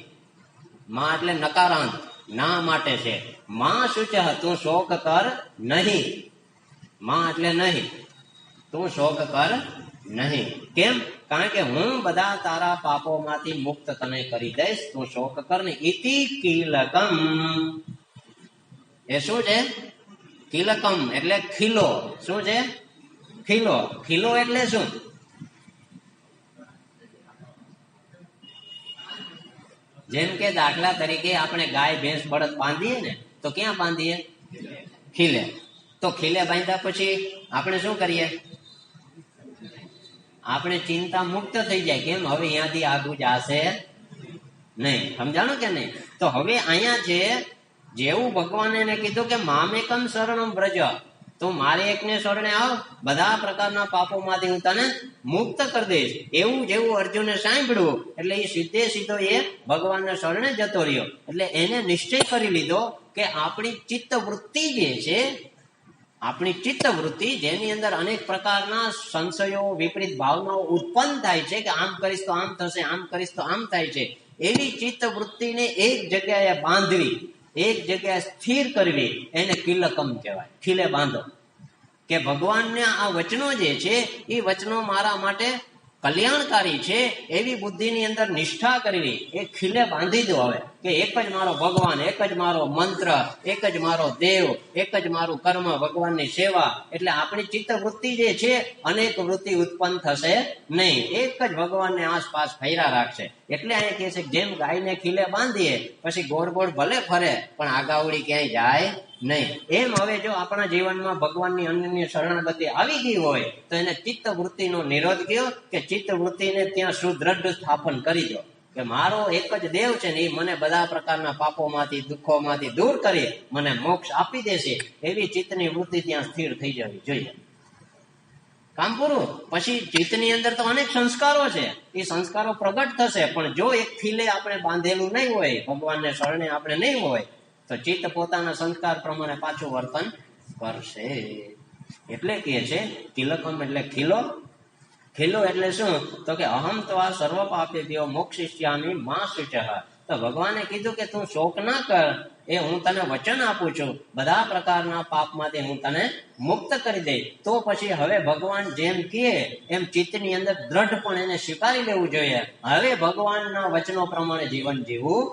માં એટલે નકારાંત, ના માટે છે. માં શુચઃ, તું શોક કર નહીં. માં એટલે નહીં, તું શોક કર નહીં. કેમ? કારણ કે હું બધા તારા પાપોમાંથી મુક્ત તને કરી દઈશ, તું શોક કર નહીં. ઇતિ કિલકમ, એ શું છે? કિલકમ એટલે ખીલો. શું છે? ખીલો. ખીલો એટલે શું? જેમ કે દાખલા તરીકે આપણે ગાય ભેંસ બળદ બાંધીએ ને તો ક્યાં બાંધીએ? ખીલે. તો ખીલે બાંધ્યા પછી આપણે શું કરીએ? આપણે ચિંતા મુક્ત થઈ જાય. કેમ? હવે અહીંયાથી આગું જશે નહીં. સમજાણો કે નહીં? તો હવે અહીંયા છે જેવું ભગવાને એને કીધું કે મામેકમ શરણમ વ્રજ, તું મારે એકને શરણે આવ, બધા પ્રકારના પાપોમાંથી હું તને મુક્ત કરી દઈશ. એવું જેવું અર્જુને સાંભળ્યું એટલે એ સીધો એ ભગવાનના શરણે જતો રહ્યો. એટલે એને નિશ્ચય કરી લીધો કે આપણી ચિત્ત વૃત્તિ જે છે, આપણી ચિત્ત વૃત્તિ જેની અંદર અનેક પ્રકારના સંશયો, વિપરીત ભાવનાઓ ઉત્પન્ન થાય છે કે આમ કરીશ તો આમ થશે, આમ કરીશ તો આમ થાય છે, એવી ચિત્ત વૃત્તિને એક જગ્યાએ બાંધવી, એક જગ્યાએ સ્થિર કરવી, એને કિલકમ કહેવાય. ખીલે બાંધો. કે ભગવાનના આ વચનો જે છે એ વચનો મારા માટે કલ્યાણકારી છે એવી બુદ્ધિની અંદર નિષ્ઠા કરવી, એ ખીલે બાંધી દો. હવે કે એક જ મારો ભગવાન, એક જ મારો મંત્ર, એક જ મારો દેવ, એક જ મારું કર્મ, ભગવાનની સેવા. એટલે આપણી ચિત્ત વૃત્તિ જે છે અનેક વૃત્તિ ઉત્પન્ન થશે નહીં, એક જ ભગવાનને આસપાસ ફર્યા રાખશે. એટલે અહીંયા કહે છે જેમ ગાયને ખીલે બાંધીએ પછી ગોળ ગોળ ભલે ફરે પણ આગાવડી ક્યાંય જાય નહીં. એમ હવે જો આપણા જીવનમાં ભગવાનની અનન્ય શરણાગતિ આવી ગઈ હોય તો એને ચિત્ત વૃત્તિનો નિરોધ કયો કે ચિત્ત વૃત્તિને ત્યાં સુદ્રઢ સ્થાપન કરી દો કે મારો એક જ દેવ છે ને એ મને બધા પ્રકારના પાપોમાંથી, દુઃખોમાંથી દૂર કરી મને મોક્ષ આપી દેશે. એવી ચિત્તની વૃત્તિ ત્યાં સ્થિર થઈ જવી જોઈએ. કામ પૂરું. પછી ચિત્તની અંદર તો અનેક સંસ્કારો છે, એ સંસ્કારો પ્રગટ થશે. પણ જો એક ખીલે આપણે બાંધેલું નહીં હોય, ભગવાનને શરણે આપણે નહીં હોય, તો ચિત્ત પોતાના સંસ્કાર પ્રમાણે પાછું વર્તન કરશે. એટલે કહે છે તિલકમ એટલે ખીલો. ખીલો એટલે શું? તો કે અહમ તો આ સર્વ પાપેભ્યો મોક્ષિષ્યામિ મા શુચઃ. તો ભગવાને કીધું કે તું શોક ના કર, એ હું તને વચન આપું છું, બધા પ્રકારના પાપમાંથી હું તને મુક્ત કરી દઈશ. તો પછી હવે ભગવાન જેમ કહે એમ ચિત્તની અંદર દ્રઢ પણ એને સ્વીકારી લેવું જોઈએ. હવે ભગવાનના વચનો પ્રમાણે જીવન જીવવું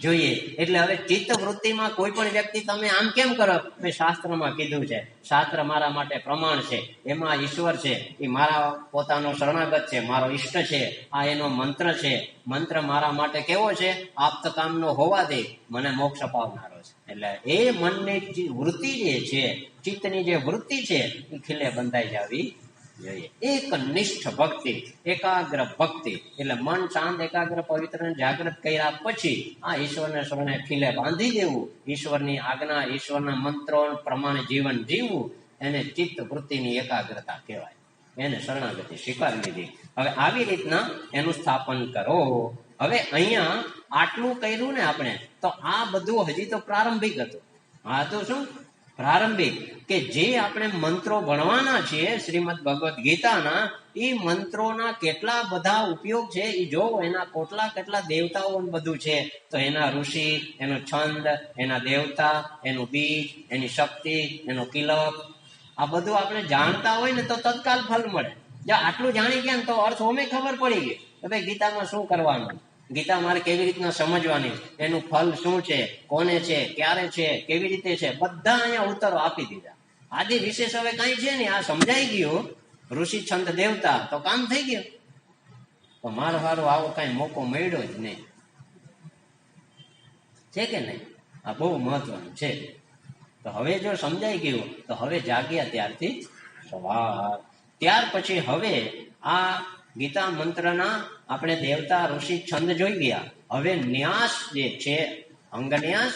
જોઈએ. એટલે હવે ચિત્ત વૃત્તિમાં કોઈ પણ વ્યક્તિ તમે આમ કેમ કરો? શાસ્ત્રમાં કીધું છે, શાસ્ત્ર મારા માટે પ્રમાણ છે, એમાં ઈશ્વર છે, એ મારા પોતાનો શરણાગત છે, મારો ઈષ્ટ છે, આ એનો મંત્ર છે, મંત્ર મારા માટે કેવો છે? આપ્તકામનો હોવાથી મને મોક્ષ અપાવનારો છે. એટલે એ મનની વૃત્તિ જે છે, ચિત્તની જે વૃત્તિ છે એ ખીલે બંધાઈ જવી જોઈએ. એક નિષ્ઠ ભક્તિ, એકાગ્ર ભક્તિ, એટલે મન શાંત, એકાગ્ર, પવિત્ર જાગૃત કર્યા પછી આ ઈશ્વરને શરણે ખીલે બાંધી દેવું, ઈશ્વરની આજ્ઞા, ઈશ્વરના મંત્રો પ્રમાણે જીવન જીવવું, એને ચિત્ત વૃત્તિની એકાગ્રતા કહેવાય. એને શરણાગતિ સ્વીકારી લીધી. હવે આવી રીતના એનું સ્થાપન કરો. હવે અહીંયા આટલું કર્યું ને આપણે, તો આ બધું હજી તો પ્રારંભિક હતું. આ તો શું? પ્રારંભિક. કે જે આપણે મંત્રો ભણવાના છીએ શ્રીમદ ભગવદ્ ગીતાના, એ મંત્રોના કેટલા બધા ઉપયોગ છે એ જો એના કેટલા દેવતાઓ બધું છે. તો એના ઋષિ, એનો છંદ, એના દેવતા, એનું બીજ, એની શક્તિ, એનો કિલક, આ બધું આપણે જાણતા હોય ને તો તત્કાલ ફલ મળે. જો આટલું જાણી ગયા ને તો અર્થ હોમે ખબર પડી ગઈ કે ભાઈ ગીતામાં શું કરવાનું, ગીતા મારે કેવી રીતના સમજવાની, એનું ફલ શું છે, કોને છે, ક્યારે છે, કેવી રીતે છે, બધા અહીંયા ઉત્તરો આપી દીધા. આદિ વિશેષ હવે કઈ છે ને, આ સમજાઈ ગયું. ઋષિ, છંદ, દેવતા તો કામ થઈ ગયું. તો મારો હારો આવો કઈ મોકો મળ્યો જ નહીં, છે કે નહીં? આ બહુ મહત્વનું છે. તો હવે જો સમજાઈ ગયું તો હવે જાગ્યા ત્યારથી સવાર. ત્યાર પછી હવે આ ગીતા મંત્રના આપણે દેવતા, ઋષિ, છંદ જોઈ ગયા. હવે ન્યાસ જે છે, અંગન્યાસ,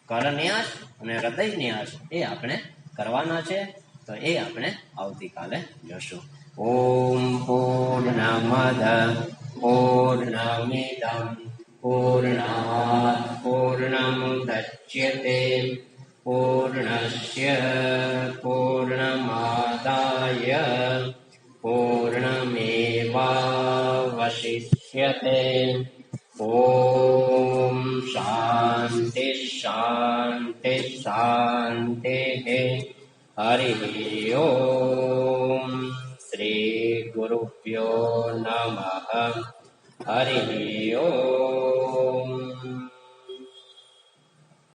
કરન્યાસ અને હૃદય ન્યાસ, એ આપણે કરવાના છે. તો એ આપણે આવતીકાલે જોશું. ઓમ પૂર્ણમદ પૂર્ણમિદં પૂર્ણાત પૂર્ણમુદચ્યતે પૂર્ણસ્ય પૂર્ણમાદાય પૂર્ણમેવાવશિષ્યતે. ઓમ શાંતિ શાંતિ શાંતિ. હરિ ઓમ. શ્રી ગુરુભ્યો નમઃ. હરિ ઓમ.